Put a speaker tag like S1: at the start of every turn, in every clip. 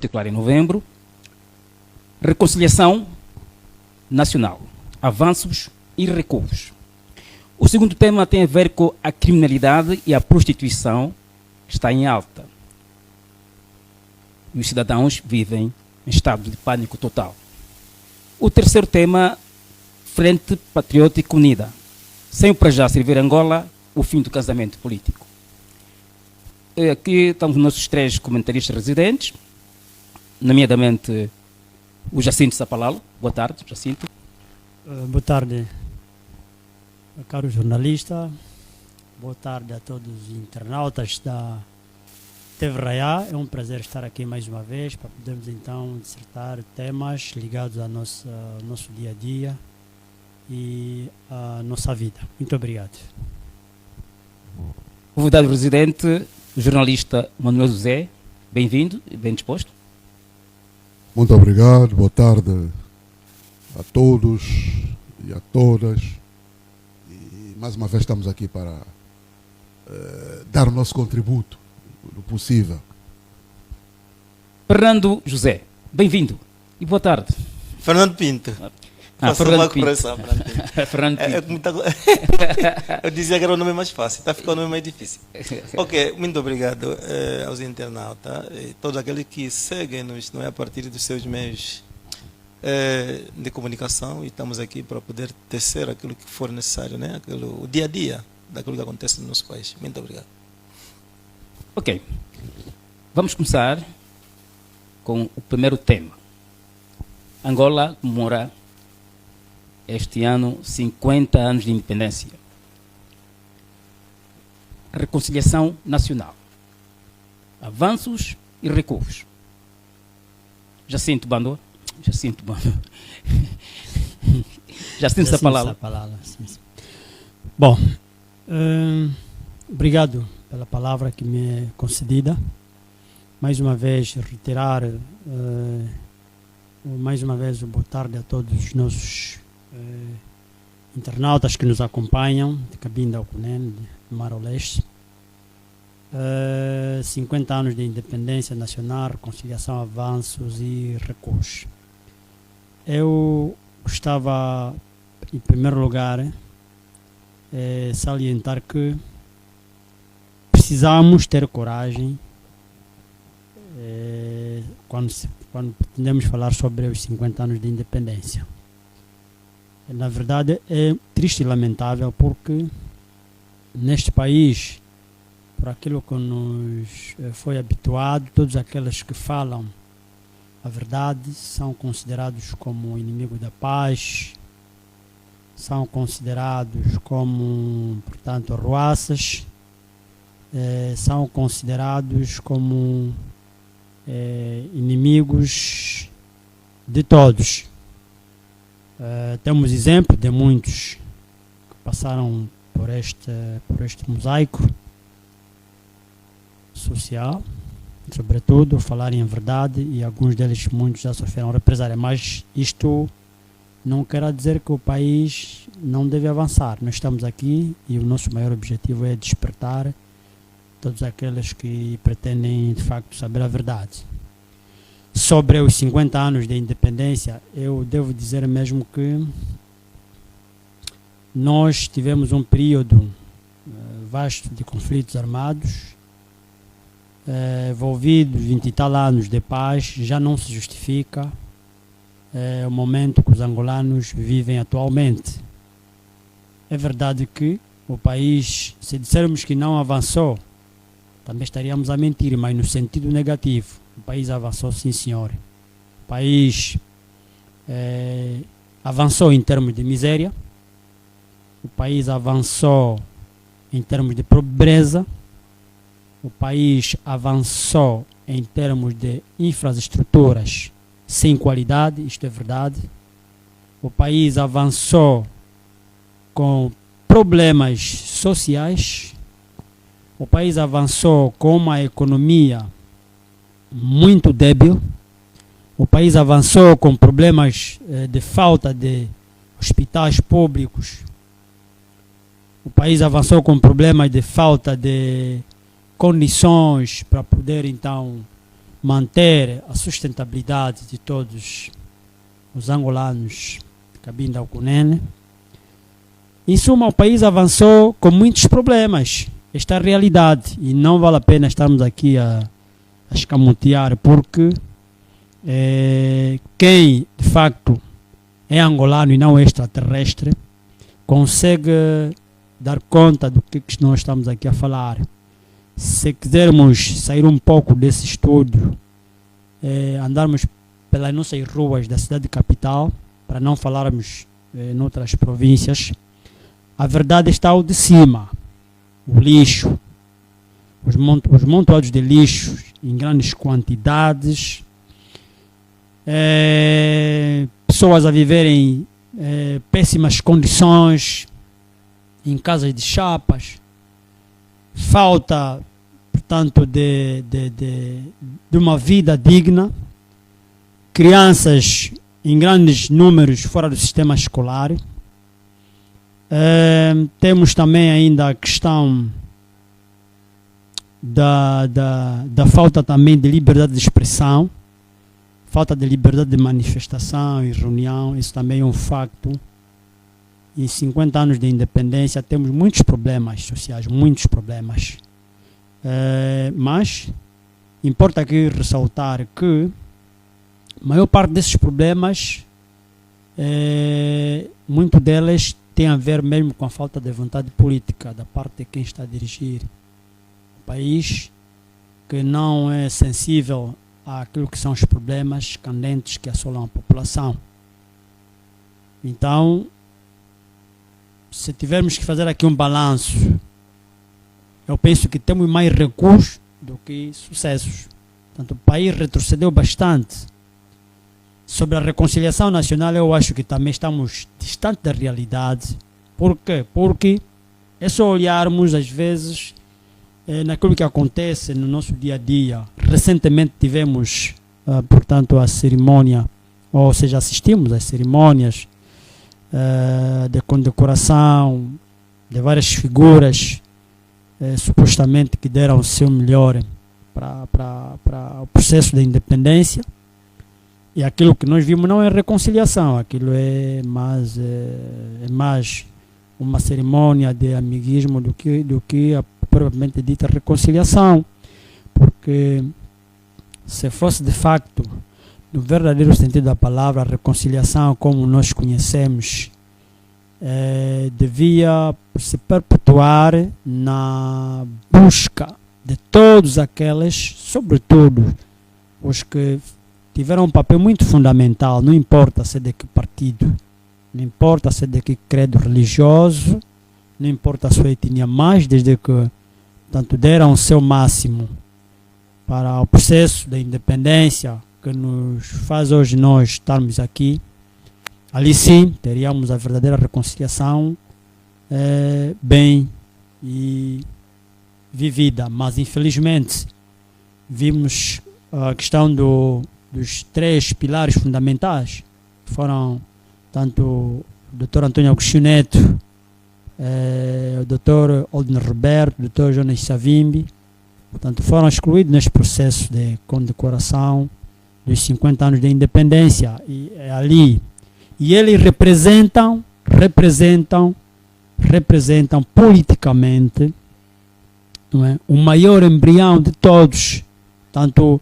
S1: particular em novembro. Reconciliação nacional, avanços e recuos. O segundo tema tem a ver com a criminalidade e a prostituição, que está em alta. E os cidadãos vivem em estado de pânico total. O terceiro tema, Frente Patriótica Unida. Sem o para já servir Angola, o fim do casamento político. Aqui estamos os nossos três comentaristas residentes, nomeadamente o Jacinto Sapalalo. Boa tarde, Jacinto.
S2: Boa tarde, caro jornalista. Boa tarde a todos os internautas da TV Raiá. É um prazer estar aqui mais uma vez para podermos então dissertar temas ligados ao nosso dia a dia e à nossa vida. Muito obrigado.
S1: Convidado residente, o jornalista Manuel José. Bem-vindo e bem disposto.
S3: Muito obrigado, boa tarde a todos e a todas. E mais uma vez estamos aqui para dar o nosso contributo do possível.
S1: Fernando José, bem-vindo e boa tarde.
S4: Fernando Pinto.
S1: Fernando Pinto.
S4: Fernando Pinto. Eu dizia que era o nome mais fácil, está ficando o nome mais difícil. Ok, muito obrigado aos internautas e todos aqueles que seguem-nos, não é, a partir dos seus meios de comunicação, e estamos aqui para poder tecer aquilo que for necessário, né? O dia a dia daquilo que acontece no nosso país. Muito obrigado.
S1: Ok, vamos começar com o primeiro tema. Angola comemora este ano 50 anos de independência. Reconciliação nacional, avanços e recuos. Jacinto Bando. Jacinto Sapalalo.
S2: Bom, obrigado pela palavra que me é concedida. Mais uma vez, reiterar mais uma vez o boa tarde a todos os nossos internautas que nos acompanham de Cabinda ao Cunene, de Mar ao Leste. 50 anos de independência nacional, reconciliação, avanços e recuos. Eu gostava, em primeiro lugar, salientar que precisamos ter coragem quando pretendemos falar sobre os 50 anos de independência. Na verdade, é triste e lamentável porque neste país, por aquilo que nos foi habituado, todos aqueles que falam a verdade são considerados como inimigo da paz, são considerados como, portanto, ruaças, são considerados como inimigos de todos. Temos exemplo de muitos que passaram por este mosaico social, sobretudo falarem a verdade, e alguns deles, muitos, já sofreram represália, mas isto não quer dizer que o país não deve avançar. Nós estamos aqui e o nosso maior objetivo é despertar todos aqueles que pretendem de facto saber a verdade. Sobre os 50 anos de independência, eu devo dizer mesmo que nós tivemos um período vasto de conflitos armados, envolvidos 20 e tal anos de paz. Já não se justifica o momento que os angolanos vivem atualmente. É verdade que o país, se dissermos que não avançou, também estaríamos a mentir, mas no sentido negativo. O país avançou, sim senhor. O país avançou em termos de miséria. O país avançou em termos de pobreza. O país avançou em termos de infraestruturas sem qualidade, isto é verdade. O país avançou com problemas sociais. O país avançou com uma economia muito débil. O país avançou com problemas de falta de hospitais públicos. O país avançou com problemas de falta de condições para poder então manter a sustentabilidade de todos os angolanos de Cabinda ao Cunene. Em suma, o país avançou com muitos problemas. Esta é a realidade e não vale a pena estarmos aqui a escamotear, porque quem de facto é angolano e não extraterrestre consegue dar conta do que nós estamos aqui a falar. Se quisermos sair um pouco desse estúdio, andarmos pelas nossas ruas da cidade capital, para não falarmos em outras províncias, a verdade está ao de cima. O lixo, os montoados de lixo em grandes quantidades, pessoas a viverem em péssimas condições, em casas de chapas, falta, portanto, de uma vida digna, crianças em grandes números fora do sistema escolar. Temos também ainda a questão da falta também de liberdade de expressão, falta de liberdade de manifestação e reunião. Isso também é um facto. Em 50 anos de independência temos muitos problemas sociais, muitos problemas. Mas importa aqui ressaltar que a maior parte desses problemas, muito deles tem a ver mesmo com a falta de vontade política da parte de quem está a dirigir o país, que não é sensível àquilo que são os problemas candentes que assolam a população. Então, se tivermos que fazer aqui um balanço, eu penso que temos mais recursos do que sucessos. Portanto, o país retrocedeu bastante. Sobre a reconciliação nacional, eu acho que também estamos distantes da realidade. Por quê? Porque é só olharmos, às vezes, naquilo que acontece no nosso dia a dia. Recentemente tivemos, portanto, a cerimônia, ou seja, assistimos às cerimônias de condecoração de várias figuras, supostamente que deram o seu melhor para o processo da independência. E aquilo que nós vimos não é reconciliação, aquilo é mais uma cerimônia de amiguismo do que a propriamente dita reconciliação. Porque se fosse de facto, no verdadeiro sentido da palavra, a reconciliação como nós conhecemos, devia se perpetuar na busca de todos aqueles, sobretudo os que tiveram um papel muito fundamental, não importa se é de que partido, não importa se é de que credo religioso, não importa a sua etnia, mas desde que tanto deram o seu máximo para o processo da independência que nos faz hoje nós estarmos aqui, ali sim teríamos a verdadeira reconciliação bem e vivida. Mas infelizmente vimos a questão dos 3 pilares fundamentais, que foram tanto o Dr. Antônio Agostinho Neto, o Dr. Oldner Roberto, o Dr. Jonas Savimbi, portanto, foram excluídos neste processo de condecoração dos 50 anos da independência. E é ali. E eles representam politicamente, não é, o maior embrião de todos. Tanto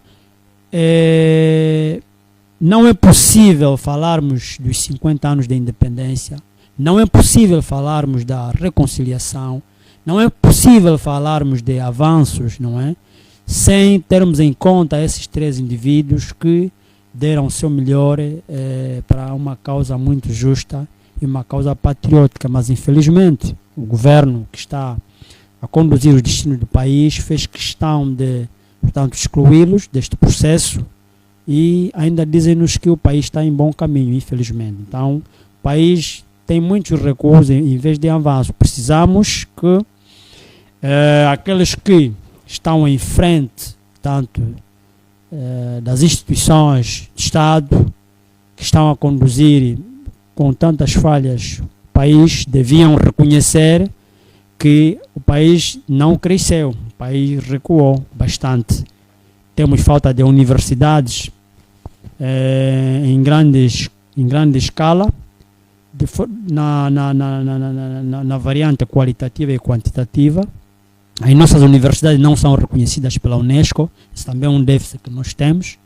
S2: não é possível falarmos dos 50 anos da independência, não é possível falarmos da reconciliação, não é possível falarmos de avanços, não é, sem termos em conta esses 3 indivíduos que deram o seu melhor para uma causa muito justa e uma causa patriótica. Mas infelizmente o governo que está a conduzir os destinos do país fez questão de, portanto, excluí-los deste processo e ainda dizem-nos que o país está em bom caminho, infelizmente. Então, o país tem muitos recursos em vez de avanço. Precisamos que aqueles que estão em frente, tanto das instituições de Estado, que estão a conduzir com tantas falhas o país, deviam reconhecer que o país não cresceu, o país recuou bastante. temos falta de universidades em grande escala, na variante qualitativa e quantitativa. As nossas universidades não são reconhecidas pela Unesco, isso também é um déficit que nós temos.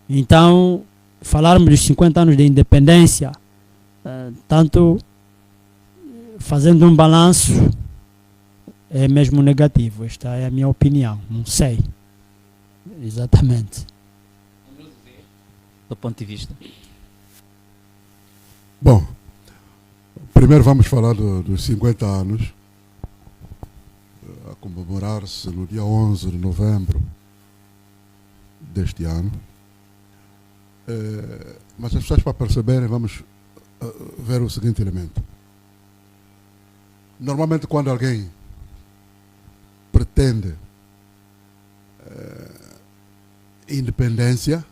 S2: Então, falarmos dos 50 anos de independência, tanto fazendo um balanço, é mesmo negativo. Esta é a minha opinião, não sei exatamente.
S1: Do ponto de vista.
S3: Bom, primeiro vamos falar dos 50 anos, a comemorar-se no dia 11 de novembro deste ano. Mas as pessoas, para perceberem, vamos ver o seguinte elemento. Normalmente, quando alguém pretende independência,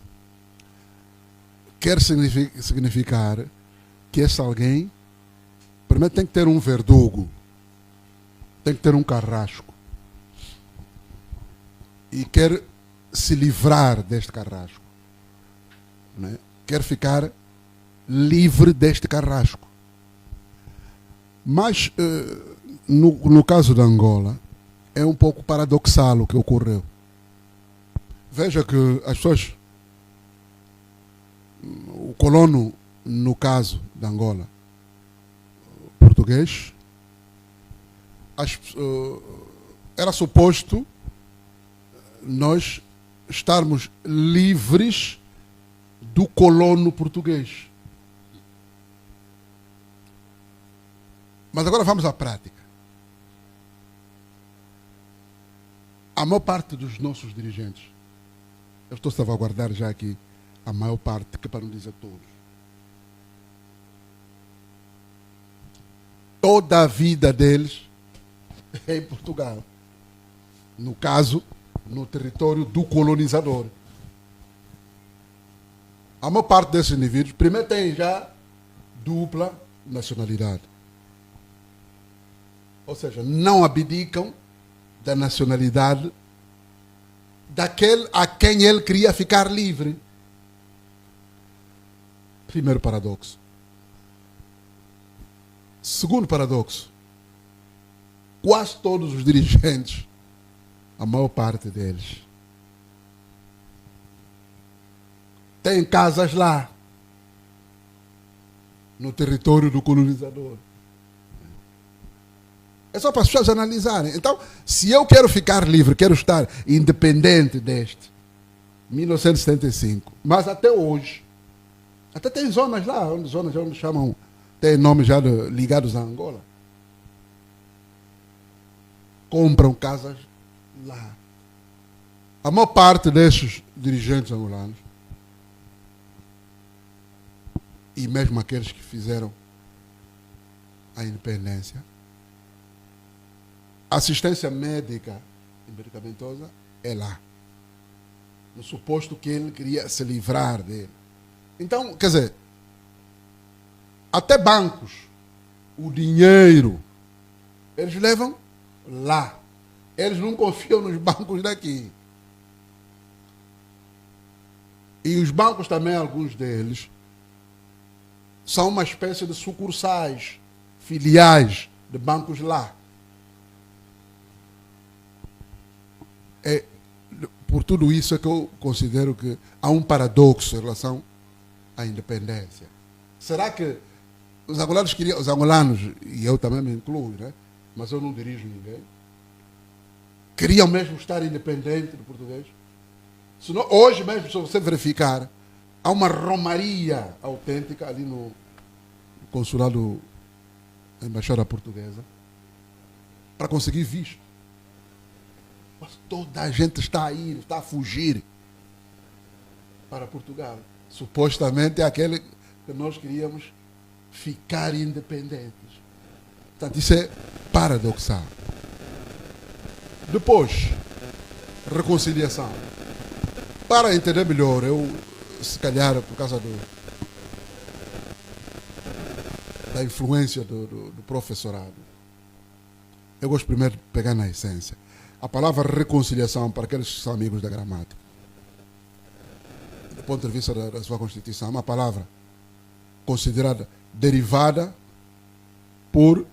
S3: quer significar que esse alguém primeiro tem que ter um verdugo, tem que ter um carrasco, e quer se livrar deste carrasco, né? Quer ficar livre deste carrasco. Mas no caso da Angola é um pouco paradoxal o que ocorreu. Veja que as pessoas, o colono, no caso da Angola, português, era suposto nós estarmos livres do colono português. Mas agora vamos à prática. A maior parte dos nossos dirigentes, eu estou a salvaguardar já aqui a maior parte, que para não dizer todos, toda a vida deles é em Portugal. No caso, no território do colonizador. A maior parte desses indivíduos, primeiro, tem já dupla nacionalidade. Ou seja, não abdicam da nacionalidade daquele a quem ele queria ficar livre. Primeiro paradoxo. Segundo paradoxo. Quase todos os dirigentes, a maior parte deles, têm casas lá, no território do colonizador. É só para as pessoas analisarem. Então, se eu quero ficar livre, quero estar independente deste 1975, mas até hoje, até tem zonas lá, onde chamam, tem nomes já ligados a Angola, compram casas lá. A maior parte desses dirigentes angolanos, e mesmo aqueles que fizeram a independência, assistência médica e medicamentosa é lá, no suposto que ele queria se livrar dele. Então, quer dizer, até bancos, o dinheiro, eles levam lá. Eles não confiam nos bancos daqui. E os bancos também, alguns deles, são uma espécie de sucursais, filiais de bancos lá. Por tudo isso é que eu considero que há um paradoxo em relação à independência. Será que os angolanos queriam, os angolanos, e eu também me incluo, né? Mas eu não dirijo ninguém, queriam mesmo estar independente do português? Senão, hoje mesmo, se você verificar, há uma romaria autêntica ali no consulado da Embaixada Portuguesa para conseguir visto. Mas toda a gente está a ir, está a fugir para Portugal. Supostamente é aquele que nós queríamos ficar independentes. Portanto, isso é paradoxal. Depois, reconciliação. Para entender melhor, eu, se calhar, por causa da influência do professorado, eu gosto primeiro de pegar na essência. A palavra reconciliação, para aqueles que são amigos da gramática, ponto de vista da sua Constituição, é uma palavra considerada derivada por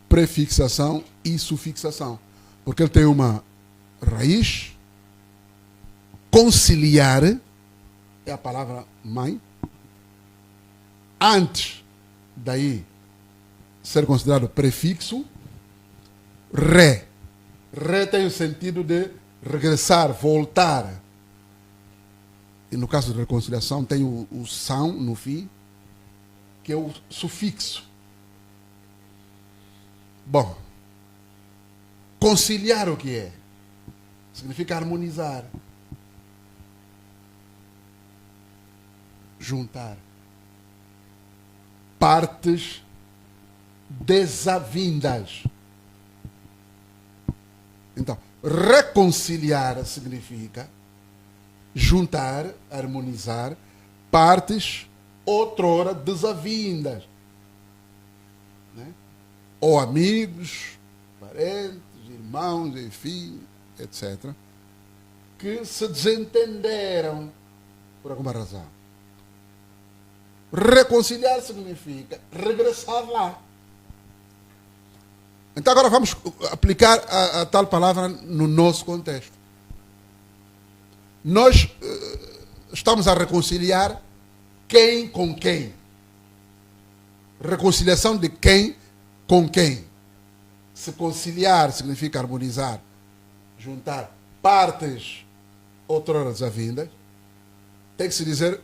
S3: prefixação e sufixação. Porque ele tem uma raiz, conciliar, é a palavra mãe. Antes daí ser considerado prefixo, re. Re tem o sentido de regressar, voltar. E no caso de reconciliação tem o são no fim, que é o sufixo. Bom, conciliar o que é? Significa harmonizar. Juntar. Partes desavindas. Então, reconciliar significa juntar, harmonizar partes outrora desavindas. Né? Ou amigos, parentes, irmãos, enfim, etc. Que se desentenderam por alguma razão. Reconciliar significa regressar lá. Então agora vamos aplicar a tal palavra no nosso contexto. Nós estamos a reconciliar quem com quem. Reconciliação de quem com quem. Se conciliar significa harmonizar, juntar partes outrora desavindas, tem que se dizer,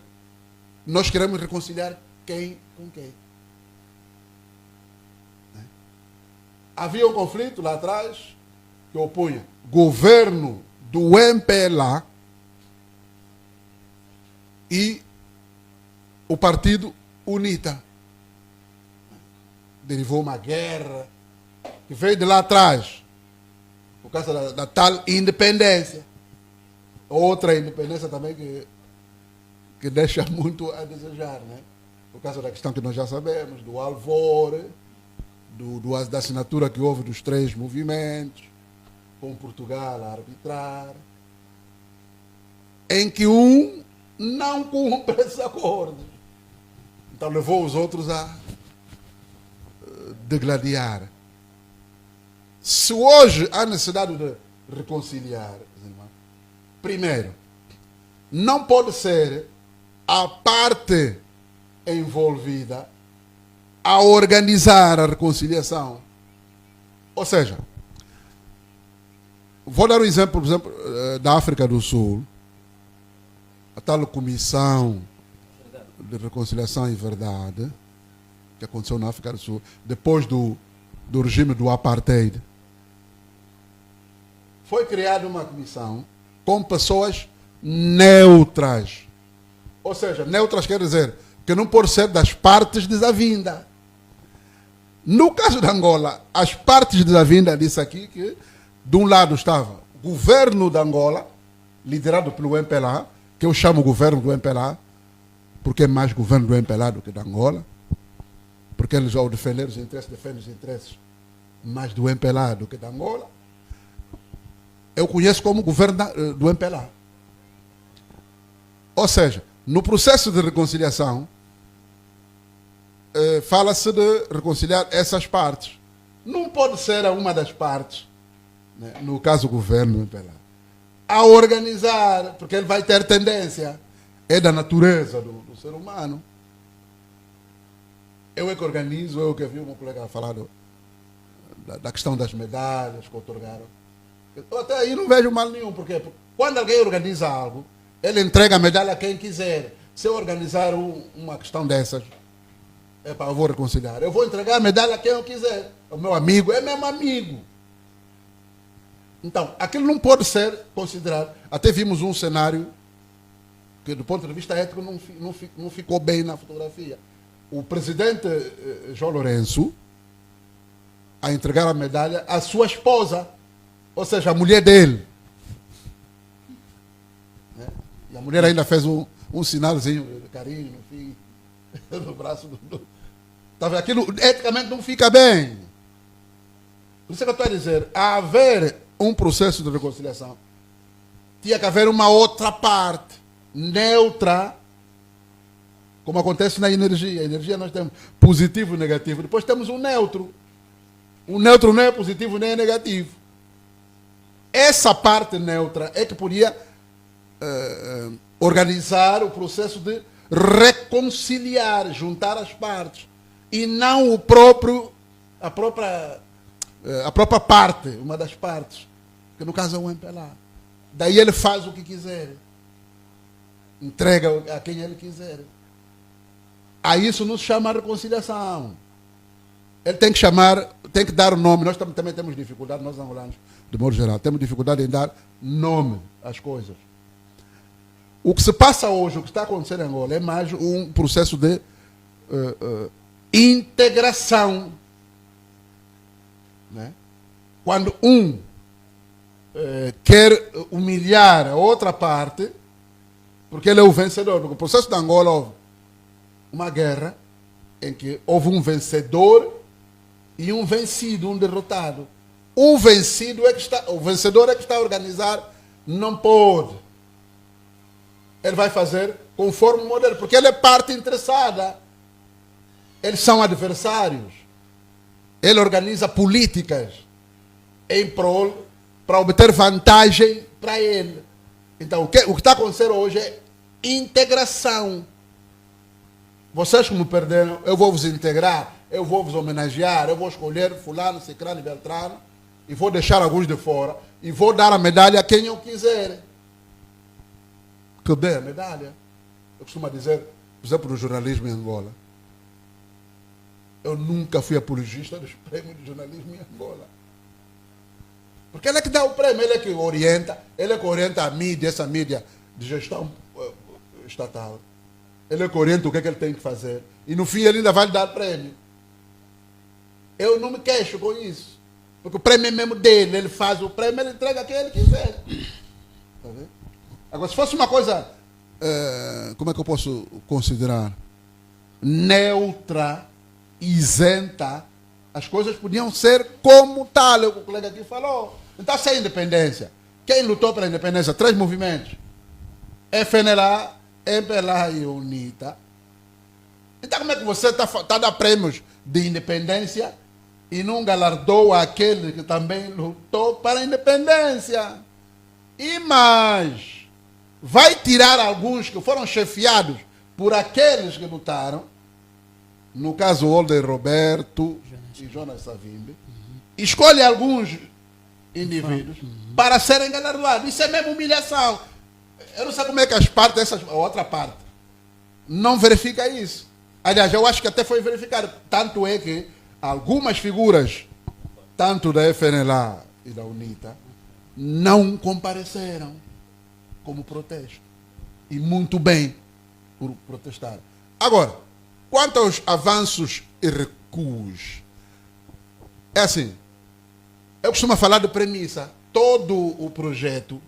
S3: nós queremos reconciliar quem com quem. Havia um conflito lá atrás que opunha governo do MPLA e o partido UNITA. Derivou uma guerra que veio de lá atrás, por causa da tal independência. Outra independência também que deixa muito a desejar, né? Por causa da questão que nós já sabemos, do alvor, da assinatura que houve dos 3 movimentos, com Portugal a arbitrar, em que um não cumpre esses acordos. Então levou os outros a degladiar. Se hoje há necessidade de reconciliar, primeiro, não pode ser a parte envolvida a organizar a reconciliação. Ou seja, vou dar um exemplo, por exemplo, da África do Sul, a tal Comissão de Reconciliação e Verdade, que aconteceu na África do Sul, depois do regime do Apartheid. Foi criada uma comissão com pessoas neutras. Ou seja, neutras quer dizer que não pode ser das partes desavindas. No caso de Angola, as partes desavindas disse aqui que de um lado estava o governo de Angola, liderado pelo MPLA, que eu chamo governo do MPLA, porque é mais governo do MPLA do que da Angola, porque eles, ao defender os interesses, defendem os interesses mais do MPLA do que da Angola. Eu conheço como governo do MPLA. Ou seja, no processo de reconciliação, fala-se de reconciliar essas partes. Não pode ser a uma das partes, né, no caso do governo do MPLA, a organizar, porque ele vai ter tendência, é da natureza do ser humano. Eu é que organizo, eu que vi um colega falar da questão das medalhas que otorgaram. Eu até aí não vejo mal nenhum, porque quando alguém organiza algo, ele entrega a medalha a quem quiser. Se eu organizar uma questão dessas, eu vou reconciliar. Eu vou entregar a medalha a quem eu quiser. O meu amigo é mesmo amigo. Então, aquilo não pode ser considerado. Até vimos um cenário que, do ponto de vista ético, não ficou bem na fotografia. O presidente João Lourenço a entregar a medalha à sua esposa, ou seja, a mulher dele. E a mulher ainda fez um sinalzinho de carinho no fim, no braço do... Aquilo eticamente não fica bem. Por isso que eu estou a dizer, a haver um processo de reconciliação, tinha que haver uma outra parte. neutra, como acontece na energia. A energia nós temos positivo e negativo. Depois temos um neutro. O neutro não é positivo nem é negativo. Essa parte neutra é que podia organizar o processo de reconciliar, juntar as partes. E não a própria parte, uma das partes. Que no caso é o MPLA. Daí ele faz o que quiser. Entrega a quem ele quiser. A isso não se chama reconciliação. Ele tem que dar o nome. Nós também temos dificuldade, nós angolanos, de modo geral, temos dificuldade em dar nome às coisas. O que se passa hoje, o que está acontecendo em Angola, é mais um processo de integração. Né? Quando quer humilhar a outra parte, porque ele é o vencedor. Porque o processo de Angola houve uma guerra em que houve um vencedor e um vencido, um derrotado. O vencedor é que está a organizar, não pode. Ele vai fazer conforme o modelo, porque ele é parte interessada. Eles são adversários. Ele organiza políticas em prol para obter vantagem para ele. Então, o que está acontecendo hoje é integração. Vocês que me perderam, eu vou vos integrar, eu vou vos homenagear, eu vou escolher fulano, ciclano e beltrano, e vou deixar alguns de fora, e vou dar a medalha a quem eu quiser. Que dê a medalha. Eu costumo dizer, por exemplo, no jornalismo em Angola, eu nunca fui apologista dos prêmios de jornalismo em Angola. Porque ele é que dá o prêmio, ele é que orienta a mídia, essa mídia de gestão estatal. Ele é que orienta o que é que ele tem que fazer. E no fim ele ainda vai lhe dar prêmio. Eu não me queixo com isso. Porque o prêmio é mesmo dele. Ele faz o prêmio, ele entrega a quem ele quiser. Tá vendo? Agora, se fosse uma coisa, como é que eu posso considerar? Neutra, isenta, as coisas podiam ser como tal, o colega aqui falou. Então, sem independência. Quem lutou pela independência? 3 movimentos. FNLA, MPLA e UNITA. Então, como é que você está a dar prêmios de independência e não galardoa aquele que também lutou para a independência? E mais, vai tirar alguns que foram chefiados por aqueles que lutaram, no caso Holder Roberto e Jonas Savimbi, escolhe alguns indivíduos para serem galardoados. Isso é mesmo humilhação. Eu não sei como é que as partes, a outra parte, não verifica isso. Aliás, eu acho que até foi verificado. Tanto é que algumas figuras, tanto da FNLA e da UNITA, não compareceram como protesto. E muito bem por protestar. Agora, quanto aos avanços e recuos, é assim, eu costumo falar de premissa. Todo o projeto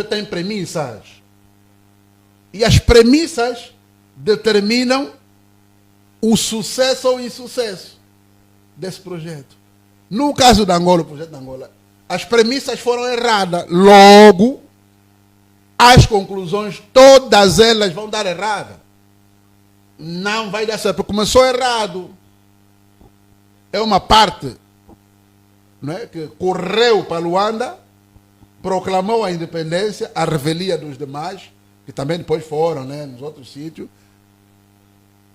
S3: tem premissas. E as premissas determinam o sucesso ou insucesso desse projeto. No caso da Angola, o projeto da Angola, as premissas foram erradas. Logo, as conclusões, todas elas vão dar errada. Não vai dar certo, porque começou errado. É uma parte, não é, que correu para Luanda, proclamou a independência, a revelia dos demais, que também depois foram, né, nos outros sítios,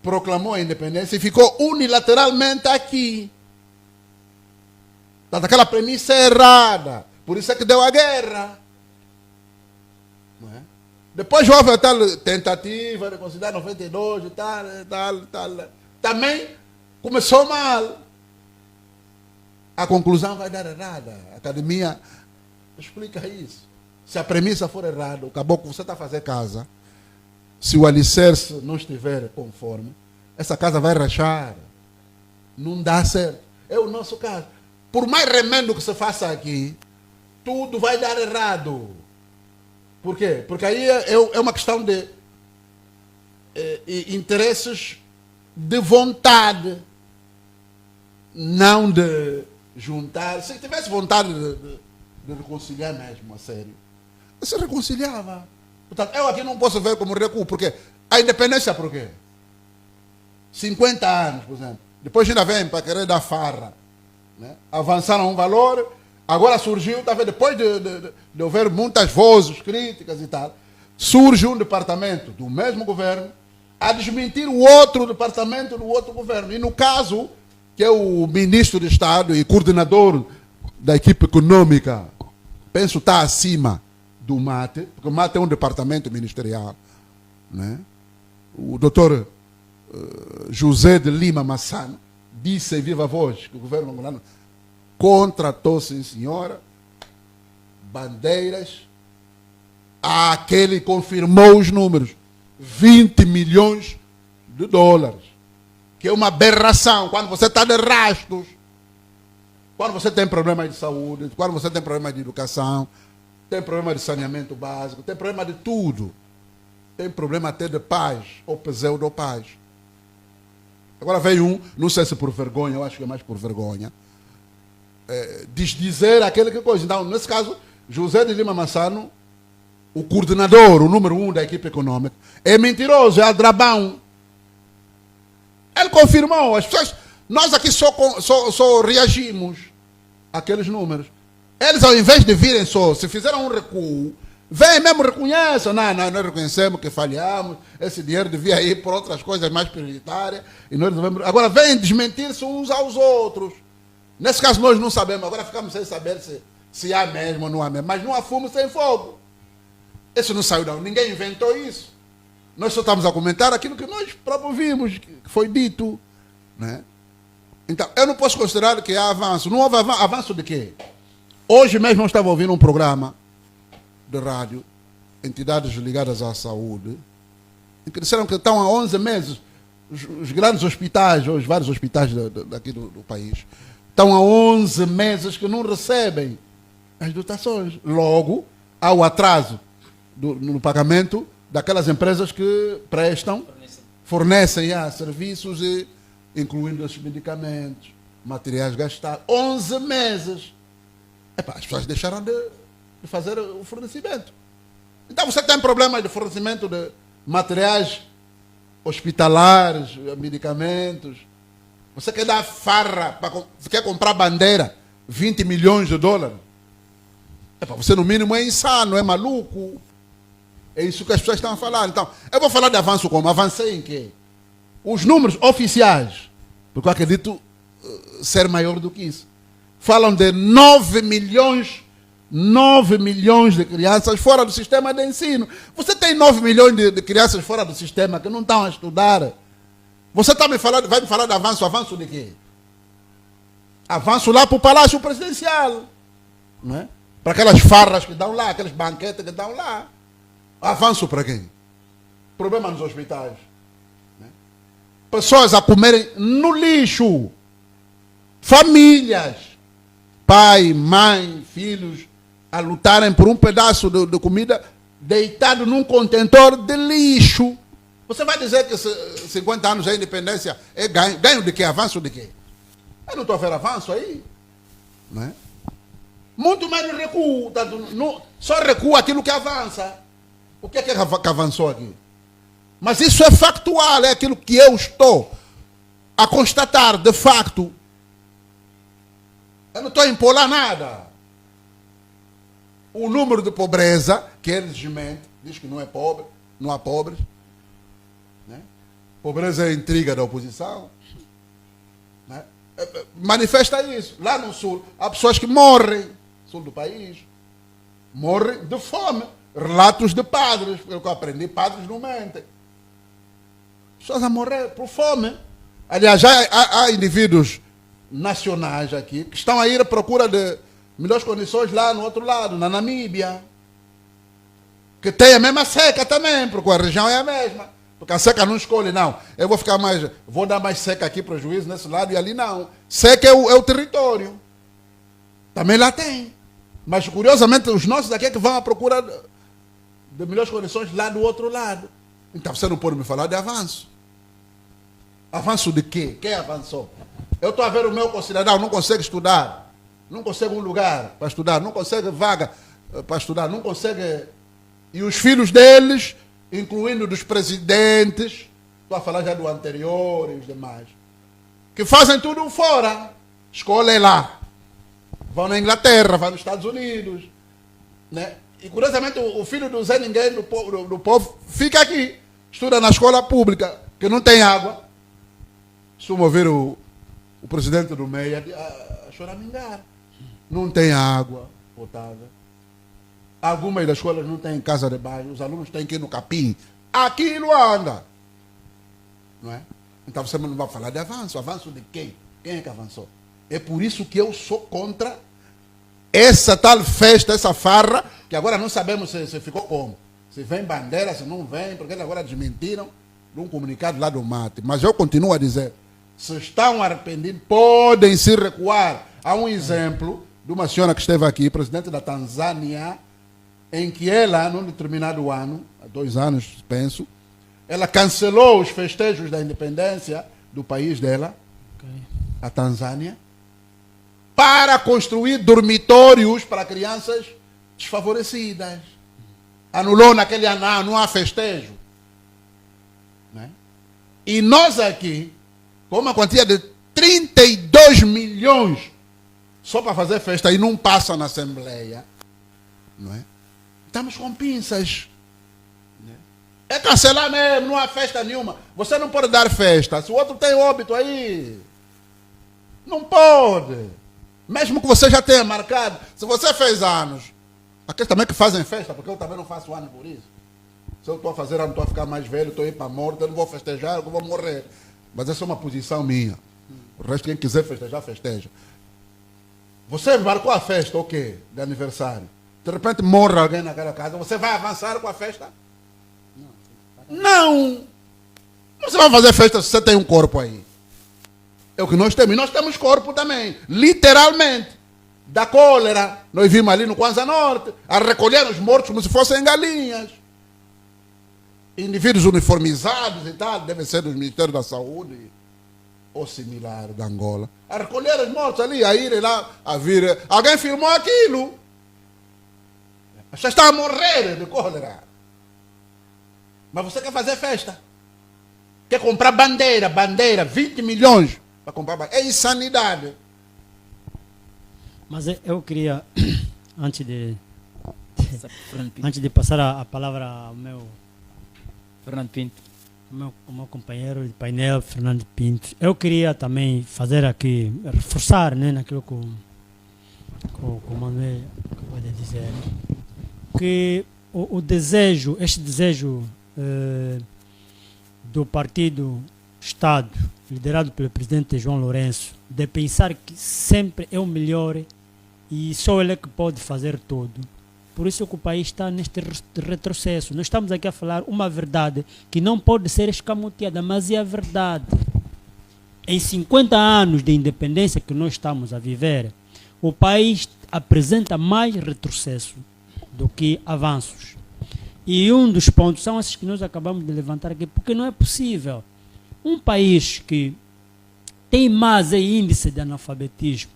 S3: proclamou a independência e ficou unilateralmente aqui. Portanto, aquela premissa é errada. Por isso é que deu a guerra. Não é? Depois houve a tal tentativa de reconciliar 92 e tal. Também começou mal. A conclusão vai dar errada. A academia explica isso. Se a premissa for errada, o caboclo, você está a fazer casa, se o alicerce não estiver conforme, essa casa vai rachar. Não dá certo. É o nosso caso. Por mais remendo que se faça aqui, tudo vai dar errado. Por quê? Porque aí é uma questão de interesses de vontade, não de juntar. Se tivesse vontade de reconciliar mesmo, a sério, Se reconciliava. Portanto, eu aqui não posso ver como recuo, porque a independência por quê? 50 anos, por exemplo. Depois ainda vem para querer dar farra. Né? Avançaram um valor, agora surgiu, tá vendo? Depois de haver muitas vozes, críticas e tal, surge um departamento do mesmo governo a desmentir o outro departamento do outro governo. E no caso, que é o ministro de Estado e coordenador da equipe econômica, penso está acima do MATE, porque o MATE é um departamento ministerial, né? O doutor José de Lima Massano disse em viva voz que o governo angolano contratou, sim senhora, bandeiras àquele que confirmou os números, 20 milhões de dólares, que é uma aberração. Quando você está de rastros, quando você tem problemas de saúde, quando você tem problemas de educação, tem problema de saneamento básico, tem problema de tudo. Tem problema até de paz, ou pseudo-paz. Agora veio um, não sei se por vergonha, eu acho que é mais por vergonha, desdizer aquele que coisa. Então, nesse caso, José de Lima Massano, o coordenador, o número 1 da equipe econômica, é mentiroso, é aldrabão. Ele confirmou, as pessoas, nós aqui só reagimos àqueles números. Eles, ao invés de virem só, se fizeram um recuo, vem mesmo, reconhecem. Não, nós reconhecemos que falhamos, esse dinheiro devia ir por outras coisas mais prioritárias. E nós devemos... Agora vêm desmentir-se uns aos outros. Nesse caso nós não sabemos, agora ficamos sem saber se há mesmo ou não há mesmo. Mas não há fumo sem fogo. Isso não saiu não, ninguém inventou isso. Nós só estamos a comentar aquilo que nós próprios vimos, que foi dito. Né? Então, eu não posso considerar que há avanço. Não houve avanço de quê? Hoje mesmo eu estava ouvindo um programa de rádio, entidades ligadas à saúde, em que disseram que estão há 11 meses, os grandes hospitais, os vários hospitais daqui do país, estão há 11 meses que não recebem as dotações. Logo, há o atraso no pagamento daquelas empresas que prestam, fornecem serviços, incluindo esses medicamentos, materiais gastados. 11 meses. As pessoas deixaram de fazer o fornecimento. Então você tem problemas de fornecimento de materiais hospitalares, medicamentos. Você quer dar farra, você quer comprar bandeira, 20 milhões de dólares. Você no mínimo é insano, é maluco. É isso que as pessoas estão a falar. Então, eu vou falar de avanço como? Avancei em quê? Os números oficiais, porque eu acredito ser maior do que isso, falam de 9 milhões de crianças fora do sistema de ensino. Você tem 9 milhões de crianças fora do sistema que não estão a estudar. Você vai me falar de avanço? Avanço de quê? Avanço lá para o Palácio Presidencial. Não é? Para aquelas farras que dão lá, aqueles banquetes que dão lá. Avanço para quem? Problema nos hospitais. Né? Pessoas a comerem no lixo. Famílias. Pai, mãe, filhos, a lutarem por um pedaço de comida deitado num contentor de lixo. Você vai dizer que 50 anos de independência é ganho? Ganho de quê? Avanço de quê? Eu não estou a ver avanço aí. Não é? Muito menos recuo. Só recua aquilo que avança. O que é que avançou aqui? Mas isso é factual, é aquilo que eu estou a constatar de facto. Eu não estou a empolar nada. O número de pobreza, que eles desmentem, diz que não é pobre, não há pobres. Né? Pobreza é a intriga da oposição. Né? Manifesta isso. Lá no sul, há pessoas que morrem, sul do país, morrem de fome. Relatos de padres, porque eu aprendi, padres não mentem. Pessoas a morrer por fome. Aliás, há indivíduos nacionais aqui que estão a ir à procura de melhores condições lá no outro lado, na Namíbia, que tem a mesma seca também, porque a região é a mesma. Porque a seca não escolhe, não. Eu vou dar mais seca aqui para o juiz nesse lado e ali não. Seca é o território. Também lá tem. Mas curiosamente os nossos aqui é que vão à procura de melhores condições lá do outro lado. Então você não pode me falar de avanço. Avanço de quê? Quem avançou? Eu estou a ver o meu concidadão, não consegue estudar, não consegue um lugar para estudar, não consegue vaga para estudar, não conseguem. E os filhos deles, incluindo dos presidentes, estou a falar já do anterior e os demais, que fazem tudo fora. Escola é lá. Vão na Inglaterra, vão nos Estados Unidos. Né? E curiosamente o filho do Zé Ninguém, do povo, fica aqui. Estuda na escola pública, que não tem água. Costumo ouvir o presidente do MEI a choramingar. Não tem água potável. Algumas das escolas não têm casa de banho. Os alunos têm que ir no capim. Aquilo anda. Não é? Então você não vai falar de avanço. Avanço de quem? Quem é que avançou? É por isso que eu sou contra essa tal festa, essa farra, que agora não sabemos se ficou como. Se vem bandeira, se não vem, porque eles agora desmentiram num comunicado lá do MAT. Mas eu continuo a dizer, se estão arrependidos, podem se recuar. Há um exemplo de uma senhora que esteve aqui, presidente da Tanzânia, em que ela, num determinado ano, há 2 anos, penso, ela cancelou os festejos da independência do país dela, a Tanzânia, para construir dormitórios para crianças desfavorecidas. Anulou naquele ano, não há festejo. Né? E nós aqui, com uma quantia de 32 milhões só para fazer festa e não passa na Assembleia, não é? Estamos com pinças. Né? É cancelar mesmo, não há festa nenhuma. Você não pode dar festa. Se o outro tem óbito aí, não pode. Mesmo que você já tenha marcado. Se você fez anos, aqueles também que fazem festa, porque eu também não faço ano por isso. Se eu estou a fazer ano, estou a ficar mais velho, estou a ir para a morte, eu não vou festejar, eu vou morrer. Mas essa é uma posição minha. O resto, quem quiser festejar, festeja. Você marcou a festa, o quê? De aniversário. De repente morre alguém naquela casa, você vai avançar com a festa? Não! Você vai fazer festa se você tem um corpo aí. É o que nós temos. E nós temos corpo também. Literalmente. Da cólera. Nós vimos ali no Kwanza Norte, a recolher os mortos como se fossem galinhas. Indivíduos uniformizados e tal, devem ser dos Ministérios da Saúde ou similar da Angola. A recolher os mortos ali, a irem lá, a vir. Alguém filmou aquilo. As pessoas estão a morrer de cólera. Mas você quer fazer festa. Quer comprar bandeira, 20 milhões para comprar bandeira. É insanidade.
S2: Mas eu queria, antes de passar a palavra ao meu
S1: Fernando Pinto,
S2: ao meu companheiro de painel, Fernando Pinto, eu queria também fazer aqui, reforçar, né, naquilo que o Manuel acabou de dizer, que o desejo, este desejo do partido Estado, liderado pelo presidente João Lourenço, de pensar que sempre é o melhor e só ele é que pode fazer tudo. Por isso que o país está neste retrocesso. Nós estamos aqui a falar uma verdade que não pode ser escamoteada, mas é a verdade. Em 50 anos de independência que nós estamos a viver, o país apresenta mais retrocesso do que avanços. E um dos pontos são esses que nós acabamos de levantar aqui, porque não é possível um país que tem mais índice de analfabetismo,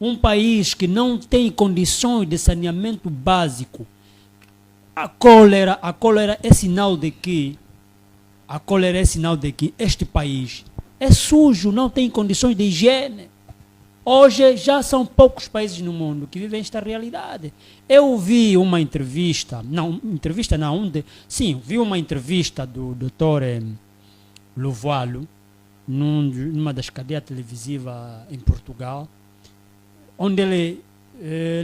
S2: um país que não tem condições de saneamento básico, a cólera é sinal de que este país é sujo, não tem condições de higiene. Hoje já são poucos países no mundo que vivem esta realidade. Eu vi uma entrevista, vi uma entrevista do Dr. Luvalo, numa das cadeias televisivas em Portugal, onde ele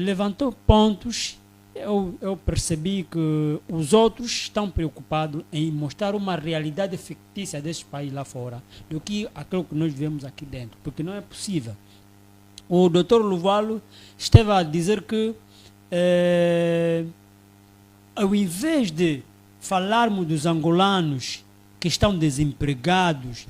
S2: levantou pontos. Eu percebi que os outros estão preocupados em mostrar uma realidade fictícia deste país lá fora, do que aquilo que nós vivemos aqui dentro, porque não é possível. O Dr. Luvalo esteve a dizer que, ao invés de falarmos dos angolanos que estão desempregados,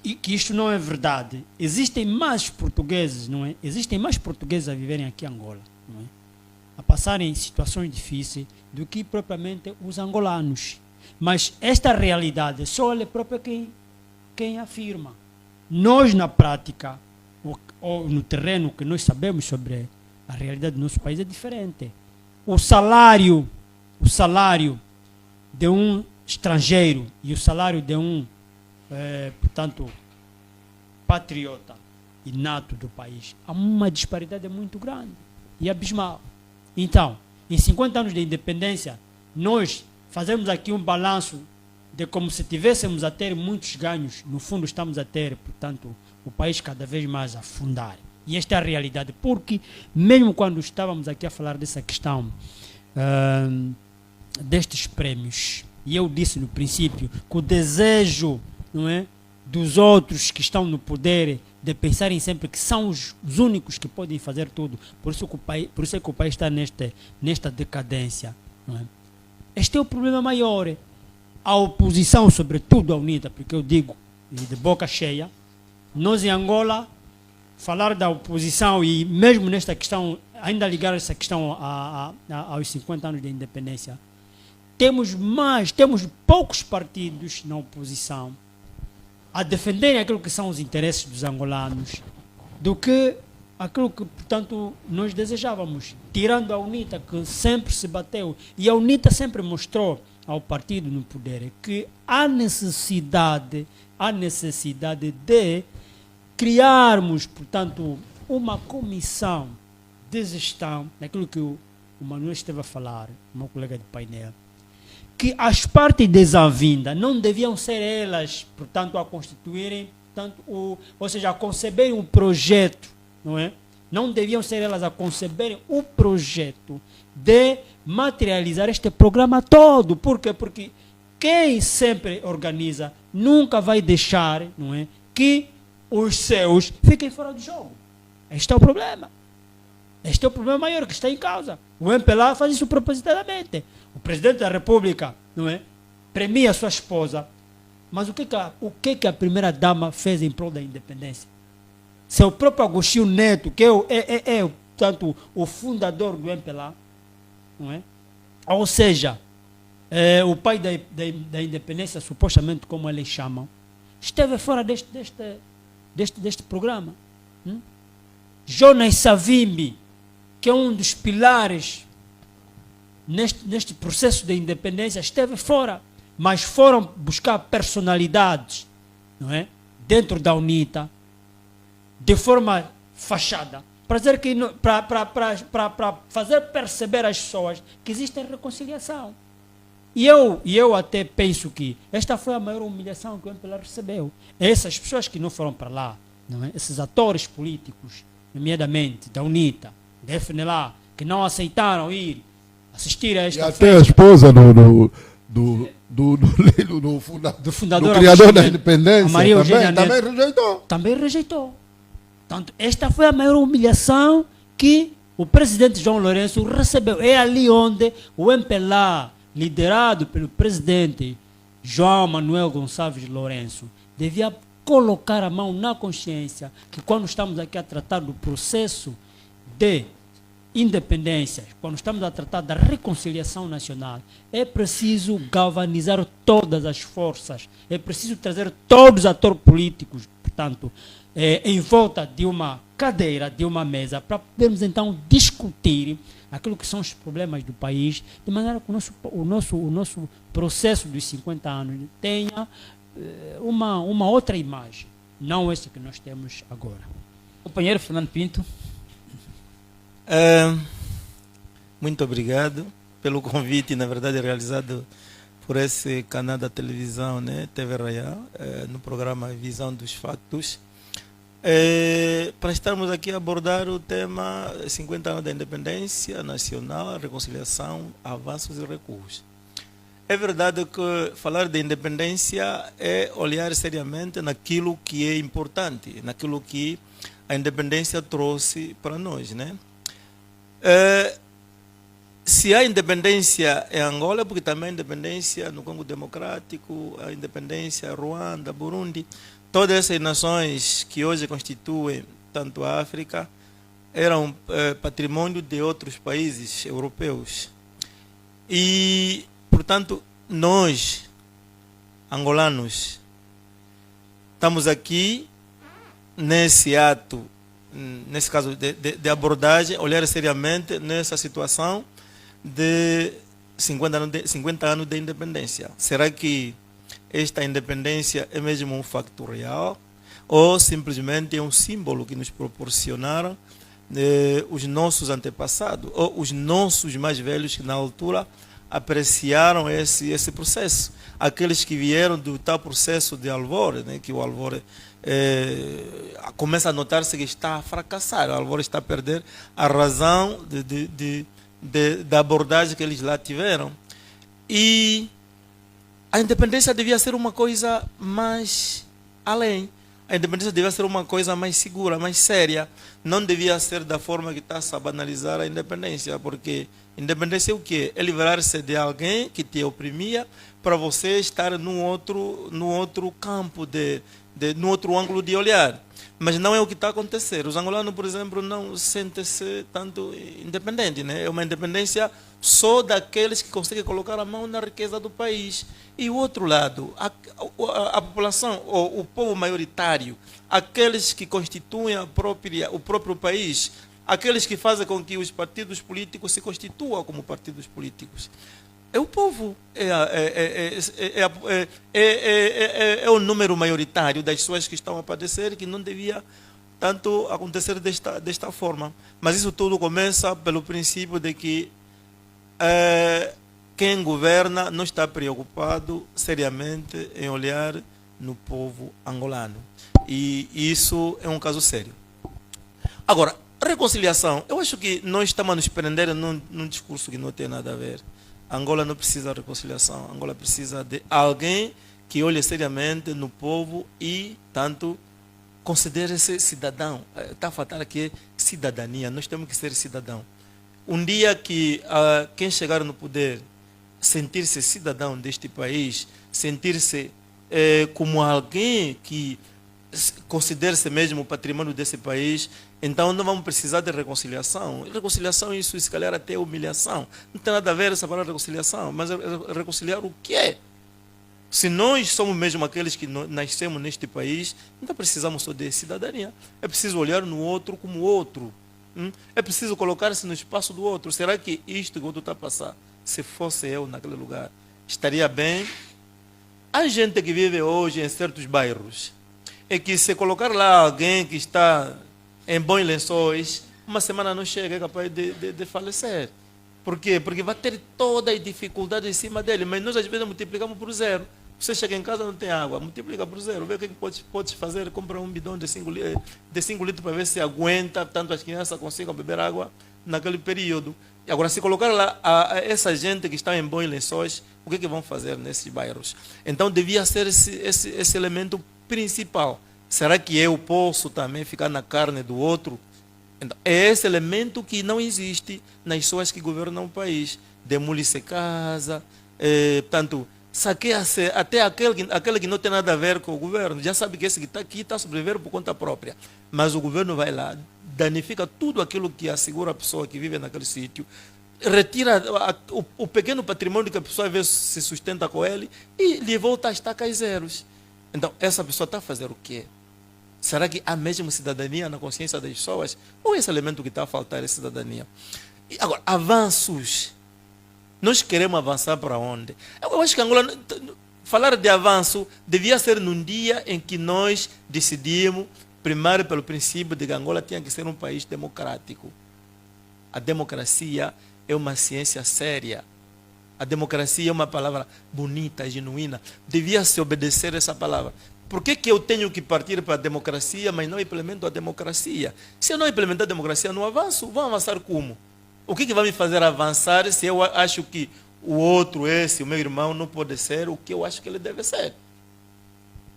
S2: e que isto não é verdade, existem mais portugueses, não é? Existem mais portugueses a viverem aqui em Angola, não é? A passarem situações difíceis do que propriamente os angolanos. Mas esta realidade só ele próprio quem afirma. Nós, na prática, ou no terreno que nós sabemos sobre a realidade do nosso país é diferente. o salário de um estrangeiro e o salário de um, portanto, patriota inato do país, há uma disparidade muito grande e abismal. Então, em 50 anos de independência, nós fazemos aqui um balanço de como se tivéssemos a ter muitos ganhos, no fundo estamos a ter, portanto, o país cada vez mais a afundar. E esta é a realidade, porque mesmo quando estávamos aqui a falar dessa questão, destes prémios, e eu disse no princípio que o desejo, não é, dos outros que estão no poder de pensarem sempre que são os únicos que podem fazer tudo, por isso é que o país está nesta decadência. Não é? Este é o problema maior. A oposição, sobretudo a UNITA, porque eu digo, e de boca cheia, nós em Angola, falar da oposição e mesmo nesta questão, ainda ligar essa questão aos 50 anos de independência, temos poucos partidos na oposição a defenderem aquilo que são os interesses dos angolanos do que aquilo que, portanto, nós desejávamos, tirando a UNITA, que sempre se bateu, e a UNITA sempre mostrou ao partido no poder que há necessidade de criarmos, portanto, uma comissão de gestão, daquilo que o Manuel esteve a falar, o meu colega de painel, que as partes desavindas não deviam ser elas, portanto, a constituírem, portanto, ou seja, a conceberem um projeto, não é? Não deviam ser elas a conceberem o projeto de materializar este programa todo. Por quê? Porque quem sempre organiza nunca vai deixar, não é, que os seus fiquem fora do jogo. Este é o problema. Este é o problema maior que está em causa. O MPLA faz isso propositadamente. O presidente da República, não é, premia a sua esposa. Mas o que a primeira-dama fez em prol da independência? Seu próprio Agostinho Neto, que portanto, o fundador do MPLA, não é? Ou seja, o pai da independência, supostamente como eles chamam, esteve fora deste programa. Jonas Savimbi, que é um dos pilares neste processo de independência, esteve fora, mas foram buscar personalidades, não é, dentro da UNITA, de forma fachada, para fazer perceber às pessoas que existe reconciliação. E eu até penso que esta foi a maior humilhação que o MPLA recebeu. Essas pessoas que não foram para lá, não é? Esses atores políticos, nomeadamente da UNITA, da FNLA, que não aceitaram ir assistir a esta
S3: festa. E até a esposa do fundador, do criador da independência,
S2: também rejeitou. Portanto, esta foi a maior humilhação que o presidente João Lourenço recebeu. É ali onde o MPLA, liderado pelo presidente João Manuel Gonçalves Lourenço, devia colocar a mão na consciência que quando estamos aqui a tratar do processo de independência, quando estamos a tratar da reconciliação nacional, é preciso galvanizar todas as forças, é preciso trazer todos os atores políticos, portanto, em volta de uma cadeira, de uma mesa, para podermos então discutir aquilo que são os problemas do país, de maneira que o nosso processo dos 50 anos tenha uma outra imagem, não essa que nós temos agora.
S1: Companheiro Fernando Pinto.
S4: Muito obrigado pelo convite, na verdade, realizado por esse canal da televisão, né, TV Raial, no programa Visão dos Factos, para estarmos aqui a abordar o tema 50 anos da independência nacional, reconciliação, avanços e recuos. É verdade que falar de independência é olhar seriamente naquilo que é importante, naquilo que a independência trouxe para nós, né? Se há independência em Angola, porque também há independência no Congo Democrático, a independência em Ruanda, Burundi, todas essas nações que hoje constituem tanto a África eram patrimônio de outros países europeus. E, portanto, nós, angolanos, estamos aqui nesse ato, nesse caso de abordagem, olhar seriamente nessa situação de 50 anos de independência. Será que esta independência é mesmo um facto real? Ou simplesmente é um símbolo que nos proporcionaram os nossos antepassados, ou os nossos mais velhos que na altura apreciaram esse processo? Aqueles que vieram do tal processo de Alvor, né, que o Alvor começa a notar-se que está a fracassar, o Alvor está a perder a razão da abordagem que eles lá tiveram. E a independência devia ser uma coisa mais além. A independência devia ser uma coisa mais segura, mais séria. Não devia ser da forma que está a banalizar a independência, porque independência é o quê? É livrar-se de alguém que te oprimia para você estar num outro campo, num outro ângulo de olhar. Mas não é o que está a acontecer. Os angolanos, por exemplo, não sentem-se tanto independentes, né? É uma independência só daqueles que conseguem colocar a mão na riqueza do país. E o outro lado, a população, o povo maioritário, aqueles que constituem o próprio país, aqueles que fazem com que os partidos políticos se constituam como partidos políticos. É o povo, é o número maioritário das pessoas que estão a padecer, que não devia tanto acontecer desta forma. Mas isso tudo começa pelo princípio de que quem governa não está preocupado seriamente em olhar no povo angolano. E isso é um caso sério. Agora, reconciliação. Eu acho que nós estamos a nos prender num discurso que não tem nada a ver. Angola não precisa de reconciliação. Angola precisa de alguém que olhe seriamente no povo e, tanto, considere-se cidadão. Está a faltar aqui cidadania. Nós temos que ser cidadão. Um dia que quem chegar no poder sentir-se cidadão deste país, sentir-se como alguém que considere-se mesmo o patrimônio desse país, então não vamos precisar de reconciliação. Reconciliação, isso se calhar até humilhação. Não tem nada a ver essa palavra reconciliação, mas reconciliar o quê? Se nós somos mesmo aqueles que nascemos neste país, então precisamos só de cidadania. É preciso olhar no outro como outro. É preciso colocar-se no espaço do outro. Será que isto que o outro está a passar, se fosse eu naquele lugar, estaria bem? Há gente que vive hoje em certos bairros, é que se colocar lá alguém que está em bons lençóis, uma semana não chega, é capaz de falecer. Por quê? Porque vai ter toda a dificuldade em cima dele, mas nós às vezes multiplicamos por zero. Você chega em casa e não tem água, multiplica por zero, vê o que pode fazer, compra um bidão de 5 litros para ver se aguenta, tanto as crianças consigam beber água naquele período. E agora, se colocar lá essa gente que está em bons lençóis, o que vão fazer nesses bairros? Então, devia ser esse elemento principal. Será que eu posso também ficar na carne do outro? Então, é esse elemento que não existe nas pessoas que governam o país. Demole-se casa, tanto saqueia-se até aquele que não tem nada a ver com o governo. Já sabe que esse que está aqui está sobrevivendo por conta própria. Mas o governo vai lá, danifica tudo aquilo que assegura a pessoa que vive naquele sítio, retira o pequeno patrimônio que a pessoa às vezes se sustenta com ele e lhe volta a estacas zeros. Então, essa pessoa está a fazer o quê? Será que há mesmo cidadania na consciência das pessoas? Ou esse elemento que está a faltar é cidadania? E agora, avanços. Nós queremos avançar para onde? Eu acho que Angola, falar de avanço devia ser num dia em que nós decidimos, primeiro pelo princípio de que Angola tinha que ser um país democrático. A democracia é uma ciência séria. A democracia é uma palavra bonita, genuína. Devia se obedecer essa palavra. Por que eu tenho que partir para a democracia, mas não implemento a democracia? Se eu não implementar a democracia, não avanço. Vou avançar como? O que vai me fazer avançar se eu acho que o outro, o meu irmão, não pode ser o que eu acho que ele deve ser?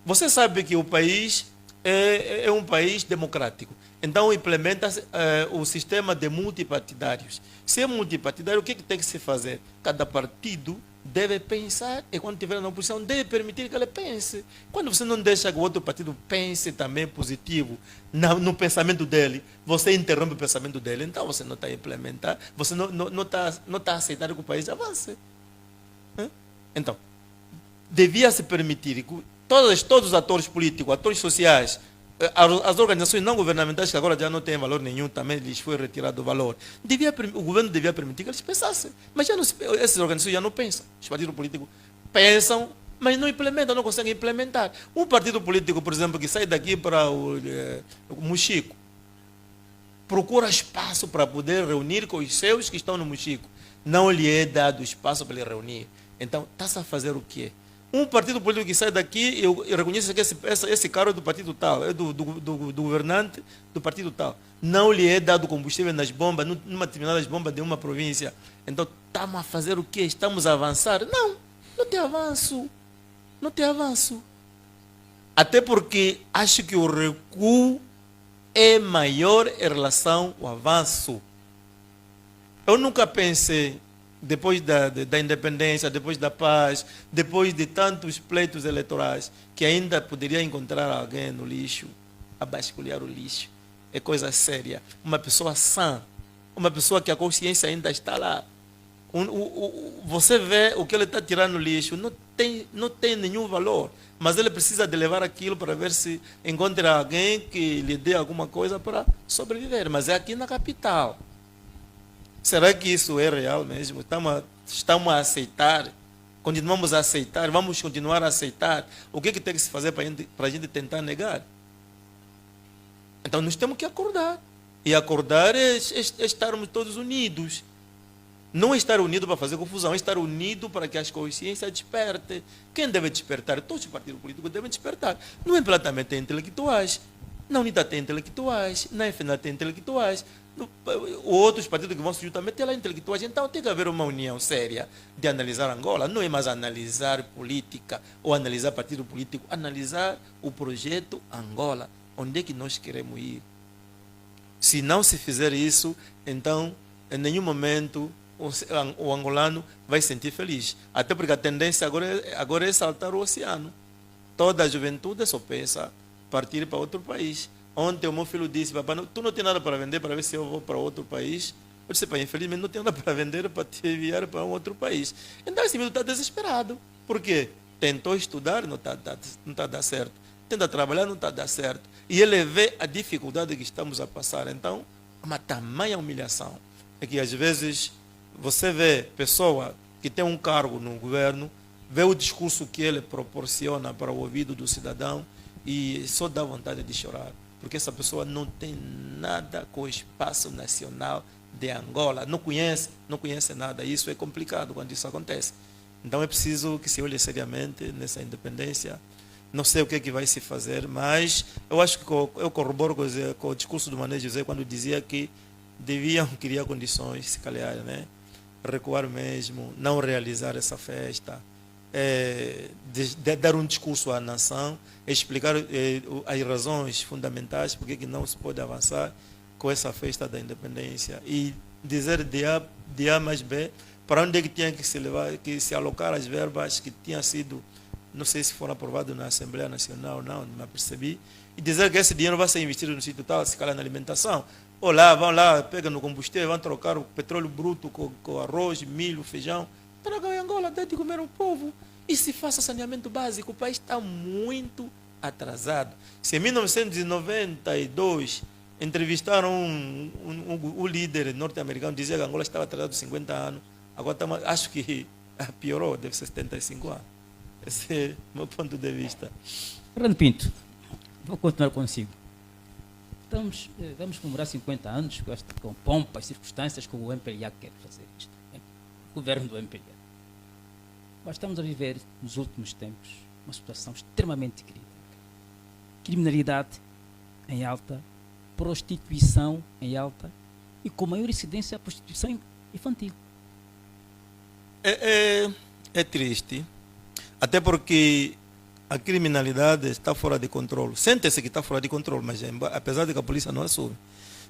S4: Você sabe que o país é um país democrático. Então, implementa-se o sistema de multipartidários. Se é multipartidário, o que tem que se fazer? Cada partido deve pensar, e quando estiver na oposição, deve permitir que ele pense. Quando você não deixa que o outro partido pense também positivo no pensamento dele, você interrompe o pensamento dele, então você não está a implementar, você não está a aceitar que o país avance. Então, devia se permitir que todos os atores políticos, atores sociais, as organizações não governamentais, que agora já não têm valor nenhum, também lhes foi retirado o valor. O governo devia permitir que eles pensassem. Mas já não, essas organizações já não pensam. Os partidos políticos pensam, mas não implementam, não conseguem implementar. Um partido político, por exemplo, que sai daqui para o Mochico, procura espaço para poder reunir com os seus que estão no Mochico. Não lhe é dado espaço para ele reunir. Então, está-se a fazer o quê? Um partido político que sai daqui, eu reconheço que esse carro é do partido tal, é do governante do partido tal. Não lhe é dado combustível nas bombas, numa determinada bomba de uma província. Então, estamos a fazer o quê? Estamos a avançar? Não, não tem avanço. Não tem avanço. Até porque acho que o recuo é maior em relação ao avanço. Eu nunca pensei, depois da independência, depois da paz, depois de tantos pleitos eleitorais, que ainda poderia encontrar alguém no lixo, a basculhar o lixo. É coisa séria. Uma pessoa sã, uma pessoa que a consciência ainda está lá. Você vê o que ele está tirando no lixo, não tem nenhum valor, mas ele precisa de levar aquilo para ver se encontra alguém que lhe dê alguma coisa para sobreviver. Mas é aqui na capital. Será que isso é real mesmo? Estamos a aceitar? Continuamos a aceitar? Vamos continuar a aceitar? O que tem que se fazer para a gente tentar negar? Então nós temos que acordar. E acordar é estarmos todos unidos. Não estar unido para fazer confusão, é estar unido para que as consciências despertem. Quem deve despertar? Todos os partidos políticos devem despertar. No MPLA tem intelectuais, na UNITA tem intelectuais, na FNA tem intelectuais, outros partidos que vão surgir também tem lá intelectuais. Então tem que haver uma união séria de analisar Angola. Não é mais analisar política ou analisar partido político, analisar o projeto Angola. Onde é que nós queremos ir? Se não se fizer isso, então em nenhum momento o angolano vai se sentir feliz. Até porque a tendência agora é saltar o oceano. Toda a juventude só pensa partir para outro país. Ontem o meu filho disse: papai, tu não tem nada para vender para ver se eu vou para outro país? Eu disse: pai, infelizmente não tenho nada para vender para te enviar para um outro país. Então esse menino está desesperado. Por quê? Tentou estudar, não está a dar certo. Tenta trabalhar, não está a dar certo. E ele vê a dificuldade que estamos a passar. Então, uma tamanha humilhação. É que às vezes você vê pessoa que tem um cargo no governo, vê o discurso que ele proporciona para o ouvido do cidadão e só dá vontade de chorar. Porque essa pessoa não tem nada com o espaço nacional de Angola. Não conhece nada. Isso é complicado quando isso acontece. Então é preciso que se olhe seriamente nessa independência. Não sei o que é que vai se fazer, mas eu acho que eu corroboro com o discurso do Mané José quando dizia que deviam criar condições, se calhar, né? Recuar mesmo, não realizar essa festa, dar um discurso à nação, explicar as razões fundamentais porque que não se pode avançar com essa festa da independência e dizer de A mais B para onde é que tinha que se levar, que se alocar as verbas que tinham sido, não sei se foram aprovadas na Assembleia Nacional ou não percebi, e dizer que esse dinheiro vai ser investido no sítio tal, se calhar na alimentação. Ou lá, vão lá, pegam no combustível, vão trocar o petróleo bruto com arroz, milho, feijão. Tragam em Angola, dê de comer ao povo. E se faça saneamento básico. O país está muito atrasado. Se em 1992 entrevistaram o líder norte-americano, dizia que Angola estava atrasado 50 anos, agora acho que piorou, deve ser 75 anos. Esse é o meu ponto de vista.
S1: Fernando Pinto, vou continuar consigo. Vamos comemorar 50 anos com pompa e circunstâncias que o MPLA quer fazer isto. O governo do MPLA. Mas estamos a viver, nos últimos tempos, uma situação extremamente crítica. Criminalidade em alta, prostituição em alta e com maior incidência a prostituição infantil.
S4: É triste, até porque a criminalidade está fora de controle. Sente-se que está fora de controle, mas apesar de que a polícia não assume.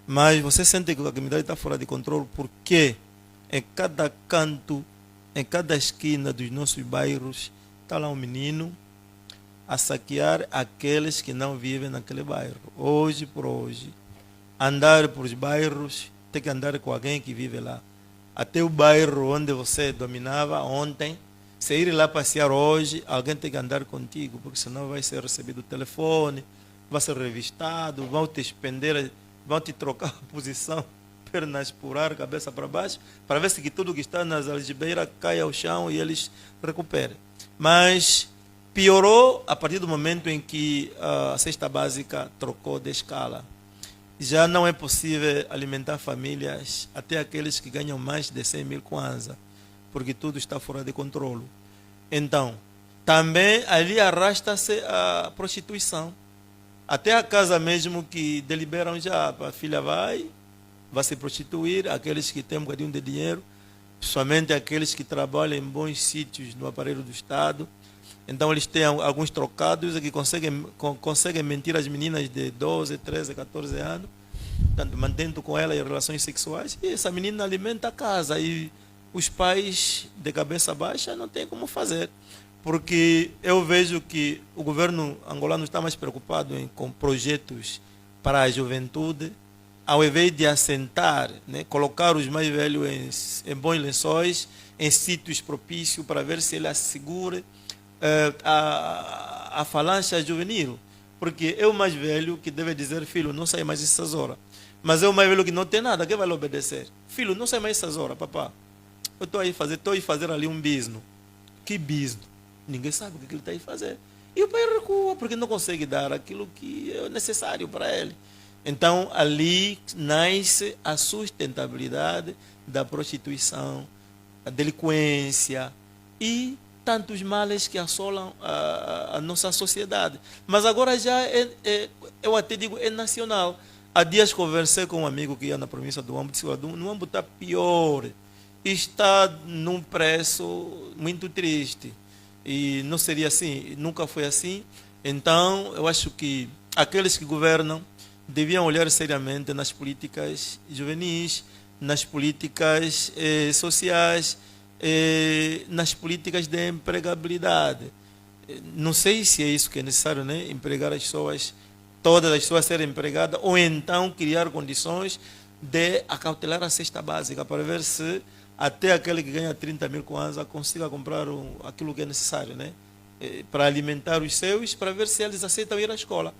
S4: Mas você sente que a criminalidade está fora de controle porque em cada canto, em cada esquina dos nossos bairros, está lá um menino a saquear aqueles que não vivem naquele bairro. Hoje por hoje, andar por os bairros, tem que andar com alguém que vive lá. Até o bairro onde você dominava ontem, se ir lá passear hoje, alguém tem que andar contigo, porque senão vai ser recebido o telefone, vai ser revistado, vão te suspender, vão te trocar a posição, pernas por ar, cabeça para baixo, para ver se que tudo que está nas algibeiras cai ao chão e eles recuperem. Mas piorou a partir do momento em que a cesta básica trocou de escala. Já não é possível alimentar famílias, até aqueles que ganham mais de 100 mil kwanza, porque tudo está fora de controle. Então, também ali arrasta-se a prostituição. Até a casa mesmo que deliberam já, a filha vai se prostituir, aqueles que têm um bocadinho de dinheiro, somente aqueles que trabalham em bons sítios no aparelho do Estado. Então eles têm alguns trocados que conseguem mentir as meninas de 12, 13, 14 anos, mantendo com elas relações sexuais, e essa menina alimenta a casa, e os pais de cabeça baixa não têm como fazer. Porque eu vejo que o governo angolano está mais preocupado com projetos para a juventude, ao invés de assentar, né, colocar os mais velhos em bons lençóis, em sítios propícios, para ver se ele assegura a falange juvenil. Porque é o mais velho que deve dizer: filho, não sai mais essas horas. Mas é o mais velho que não tem nada, que vai lhe obedecer. Filho, não sai mais essas horas, papá. Eu estou aí fazer ali um bisno. Que bisno? Ninguém sabe o que ele está aí fazer. E o pai recua, porque não consegue dar aquilo que é necessário para ele. Então, ali nasce a sustentabilidade da prostituição, a delinquência e tantos males que assolam a nossa sociedade. Mas agora já eu até digo, é nacional. Há dias conversei com um amigo que ia na província do Ambo, disse: no Ambo está pior, está num preço muito triste. E não seria assim, nunca foi assim. Então, eu acho que aqueles que governam deviam olhar seriamente nas políticas juvenis, nas políticas sociais, nas políticas de empregabilidade. Não sei se é isso que é necessário, né? Empregar as pessoas, todas as pessoas serem empregadas, ou então criar condições de acautelar a cesta básica, para ver se até aquele que ganha 30 mil kwanza consiga comprar aquilo que é necessário, né? Para alimentar os seus, para ver se eles aceitam ir à escola.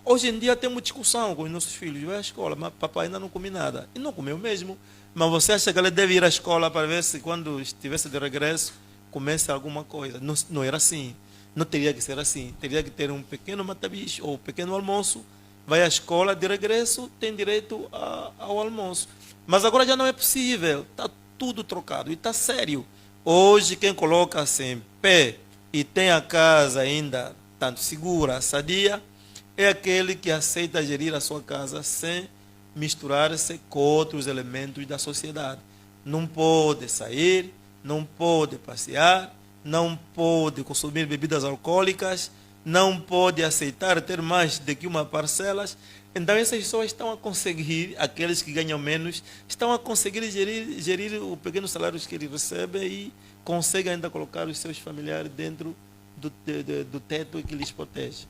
S4: Hoje em dia temos discussão com os nossos filhos: vai à escola, mas papai ainda não come nada. E não comeu mesmo. Mas você acha que ele deve ir à escola para ver se quando estivesse de regresso comece alguma coisa? Não, não era assim. Não teria que ser assim. Teria que ter um pequeno matabicho ou um pequeno almoço. Vai à escola, de regresso tem direito ao almoço. Mas agora já não é possível. Está tudo trocado e está sério. Hoje quem coloca-se em pé e tem a casa ainda tanto segura, sadia, é aquele que aceita gerir a sua casa sem misturar-se com outros elementos da sociedade. Não pode sair, não pode passear, não pode consumir bebidas alcoólicas, não pode aceitar ter mais do que uma parcela. Então essas pessoas estão a conseguir, aqueles que ganham menos, estão a conseguir gerir o pequeno salário que eles recebem e conseguem ainda colocar os seus familiares dentro do teto que lhes protege.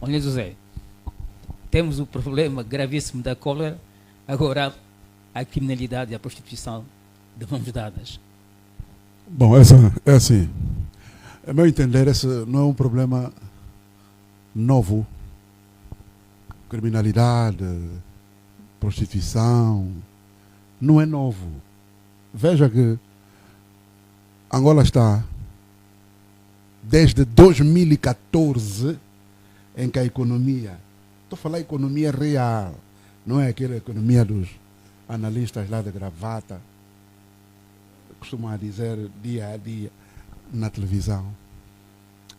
S1: Olha, José, temos o problema gravíssimo da cólera, agora a criminalidade e a prostituição de mãos dadas.
S3: Bom, essa é assim. A meu entender, esse não é um problema novo. Criminalidade, prostituição, não é novo. Veja que Angola está desde 2014 em que a economia, estou a falar economia real, não é aquela economia dos analistas lá de gravata, costumam dizer dia a dia na televisão.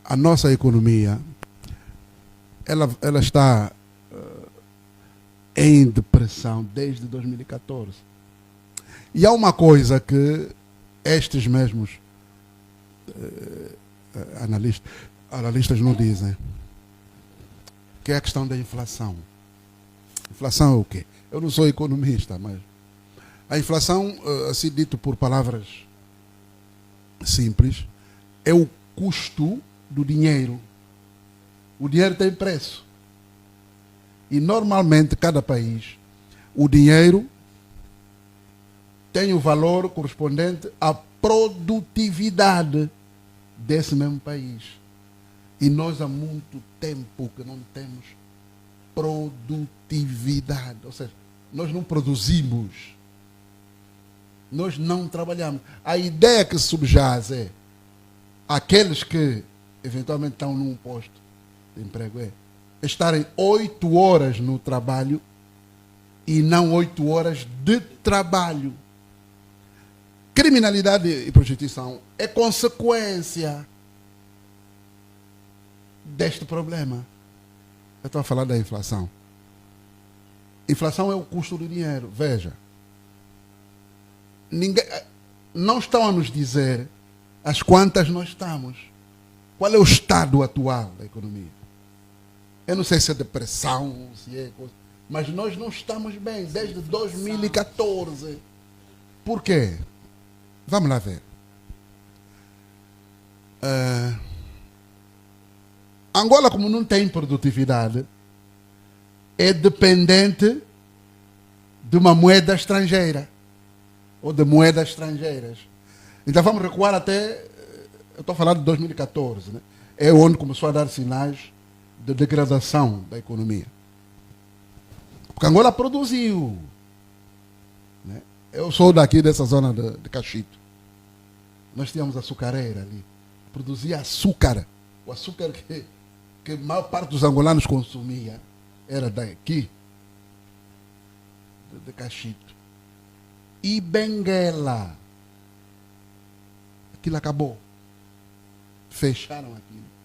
S3: A nossa economia, ela está em depressão desde 2014. E há uma coisa que estes mesmos analistas não dizem, que é a questão da inflação. Inflação é o quê? Eu não sou economista, mas a inflação, assim dito por palavras simples, é o custo do dinheiro. O dinheiro tem preço. E normalmente, cada país, o dinheiro tem o valor correspondente à produtividade desse mesmo país. E nós há muito tempo que não temos improdutividade. Ou seja, nós não produzimos. Nós não trabalhamos. A ideia que subjaz é aqueles que eventualmente estão num posto de emprego estarem 8 horas no trabalho e não 8 horas de trabalho. Criminalidade e prostituição é consequência deste problema. Eu estou a falar da inflação. Inflação é o custo do dinheiro. Veja, não estão a nos dizer as quantas nós estamos. Qual é o estado atual da economia? Eu não sei se é depressão, se é coisa, mas nós não estamos bem desde 2014. Por quê? Vamos lá ver. Angola, como não tem produtividade, é dependente de uma moeda estrangeira ou de moedas estrangeiras. Então vamos recuar até, eu estou falando de 2014, né? É onde começou a dar sinais de degradação da economia. Porque Angola produziu. Né? Eu sou daqui dessa zona de Cachito. Nós tínhamos açucareira ali. Produzia açúcar. O açúcar que a maior parte dos angolanos consumia era daqui, de Cachito. E Benguela. Aquilo acabou. Fecharam aquilo.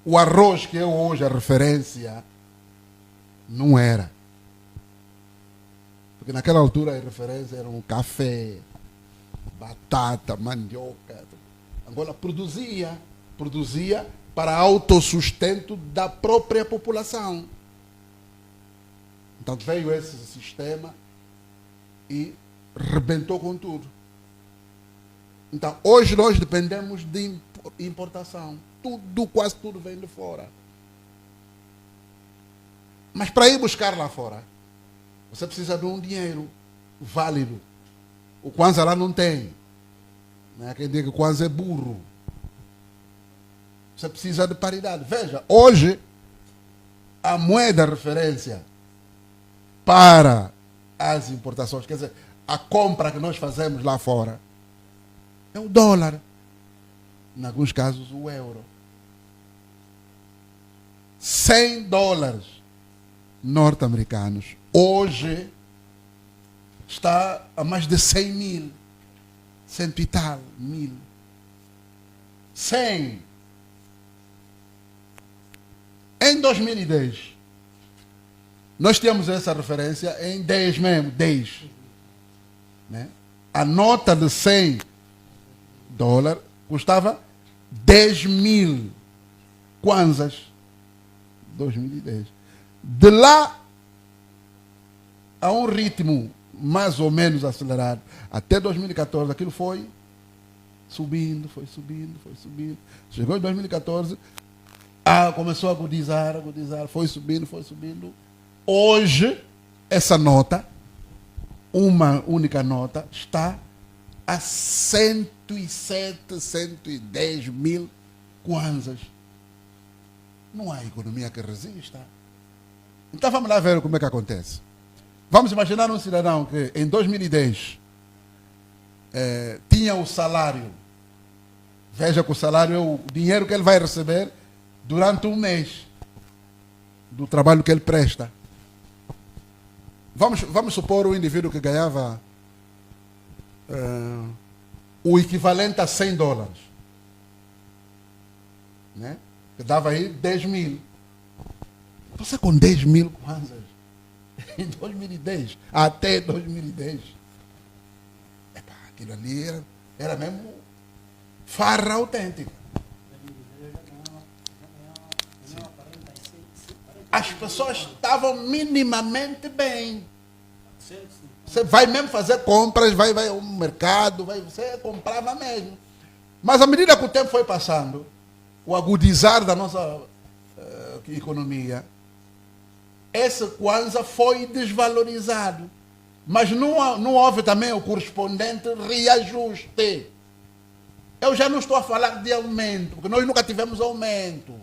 S3: O arroz, que é hoje a referência, não era. Porque naquela altura a referência era um café, batata, mandioca. Angola produzia para autossustento da própria população. Então veio esse sistema e rebentou com tudo. Então hoje nós dependemos de importação. Quase tudo vem de fora. Mas para ir buscar lá fora, você precisa de um dinheiro válido. O Kwanza lá não tem. Não é quem diz que o Kwanza é burro. Você precisa de paridade. Veja, hoje a moeda referência para as importações, quer dizer, a compra que nós fazemos lá fora, é o dólar. Em alguns casos, o euro. 100 dólares norte-americanos. Hoje está a mais de 100 mil. 100 e tal mil. 100. Em 2010, nós tínhamos essa referência em 10 mesmo, 10. Né? A nota de 100 dólares custava 10 mil kwanzas. 2010. De lá a um ritmo mais ou menos acelerado, até 2014, aquilo foi subindo. Chegou em 2014, começou a agudizar, foi subindo. Hoje, essa nota, uma única nota, está a 107, 110 mil kwanzas. Não há economia que resista. Então vamos lá ver como é que acontece. Vamos imaginar um cidadão que em 2010 tinha o salário. Veja que o salário é o dinheiro que ele vai receber durante um mês do trabalho que ele presta. Vamos supor o indivíduo que ganhava o equivalente a 100 dólares. Né? Que dava aí 10 mil. Você com 10 mil kwanzas em 2010, até 2010, aquilo ali era mesmo farra autêntica. As pessoas estavam minimamente bem. Você vai mesmo fazer compras, vai ao mercado, você comprava mesmo. Mas à medida que o tempo foi passando, o agudizar da nossa economia, esse kwanza foi desvalorizado. Mas não houve também o correspondente reajuste. Eu já não estou a falar de aumento, porque nós nunca tivemos aumento.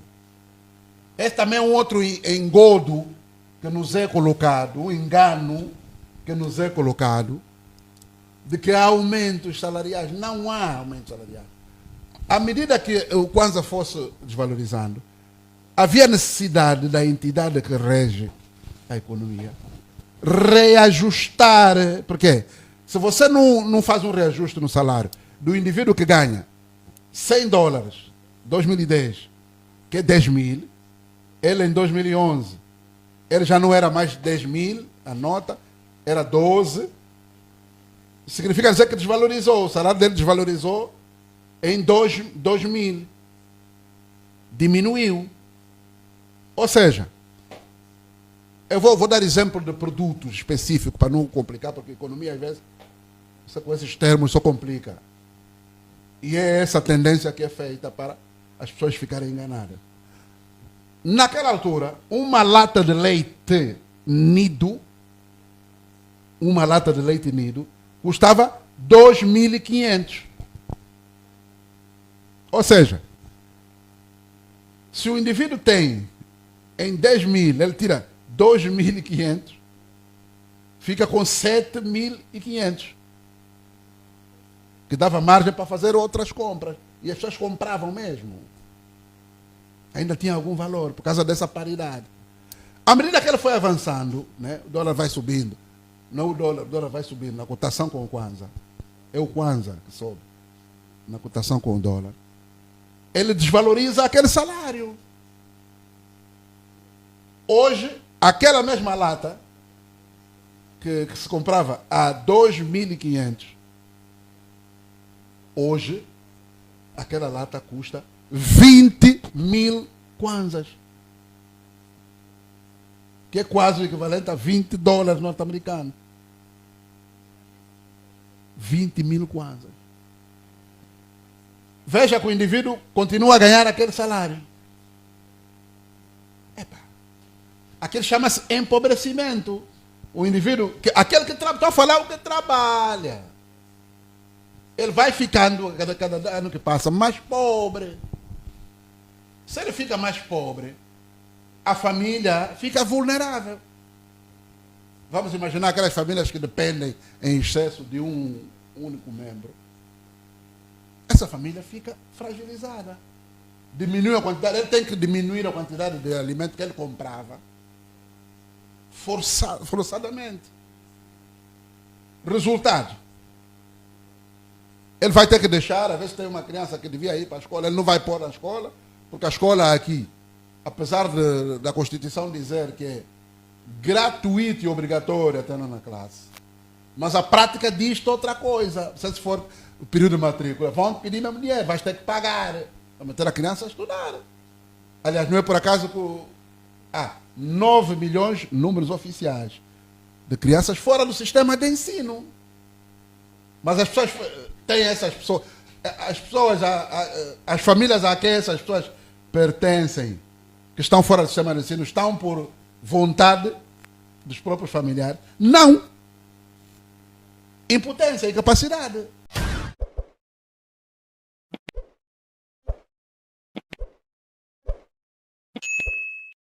S3: Esse também é um outro engodo que nos é colocado, um engano que nos é colocado, de que há aumentos salariais. Não há aumentos salariais. À medida que o Kwanza fosse desvalorizando, havia necessidade da entidade que rege a economia reajustar. Porque se você não faz um reajuste no salário do indivíduo que ganha $100, 2010, que é 10 mil, ele em 2011, ele já não era mais 10 mil, a nota, era 12. Significa dizer que desvalorizou, o salário dele desvalorizou em 2 mil. Diminuiu. Ou seja, eu vou dar exemplo de produtos específicos para não complicar, porque a economia às vezes, você com esses termos só complica. E é essa tendência que é feita para as pessoas ficarem enganadas. Naquela altura, uma lata de leite nido, custava 2.500. Ou seja, se o indivíduo tem em 10 mil, ele tira 2.500, fica com 7.500. Que dava margem para fazer outras compras. E as pessoas compravam mesmo. Ainda tinha algum valor, por causa dessa paridade. À medida que ele foi avançando, né, o dólar vai subindo. Não o dólar vai subindo na cotação com o Kwanza. É o Kwanza que sobe na cotação com o dólar. Ele desvaloriza aquele salário. Hoje, aquela mesma lata que se comprava a 2.500, hoje, aquela lata custa 20 mil kwanzas. Que é quase o equivalente a $20 norte-americanos. 20 mil kwanzas. Veja que o indivíduo continua a ganhar aquele salário. Epa. Aquele chama-se empobrecimento. O indivíduo, aquele que trabalha, estou a falar o que trabalha. Ele vai ficando, cada ano que passa, mais pobre. Se ele fica mais pobre, a família fica vulnerável. Vamos imaginar aquelas famílias que dependem em excesso de um único membro. Essa família fica fragilizada. Diminui a quantidade, ele tem que diminuir a quantidade de alimento que ele comprava. Forçadamente. Resultado. Ele vai ter que deixar, às vezes tem uma criança que devia ir para a escola, ele não vai pôr na escola, porque a escola aqui, apesar da Constituição dizer que é gratuito e obrigatório até na classe, mas a prática diz outra coisa. Se for o período de matrícula, vão pedir mesmo dinheiro, vais ter que pagar para meter a criança a estudar. Aliás, não é por acaso que 9 milhões, números oficiais, de crianças fora do sistema de ensino. Mas as pessoas têm essas pessoas, as famílias a quem essas pessoas pertencem, que estão fora do sistema de ensino, estão por vontade dos próprios familiares? Não. Impotência, incapacidade.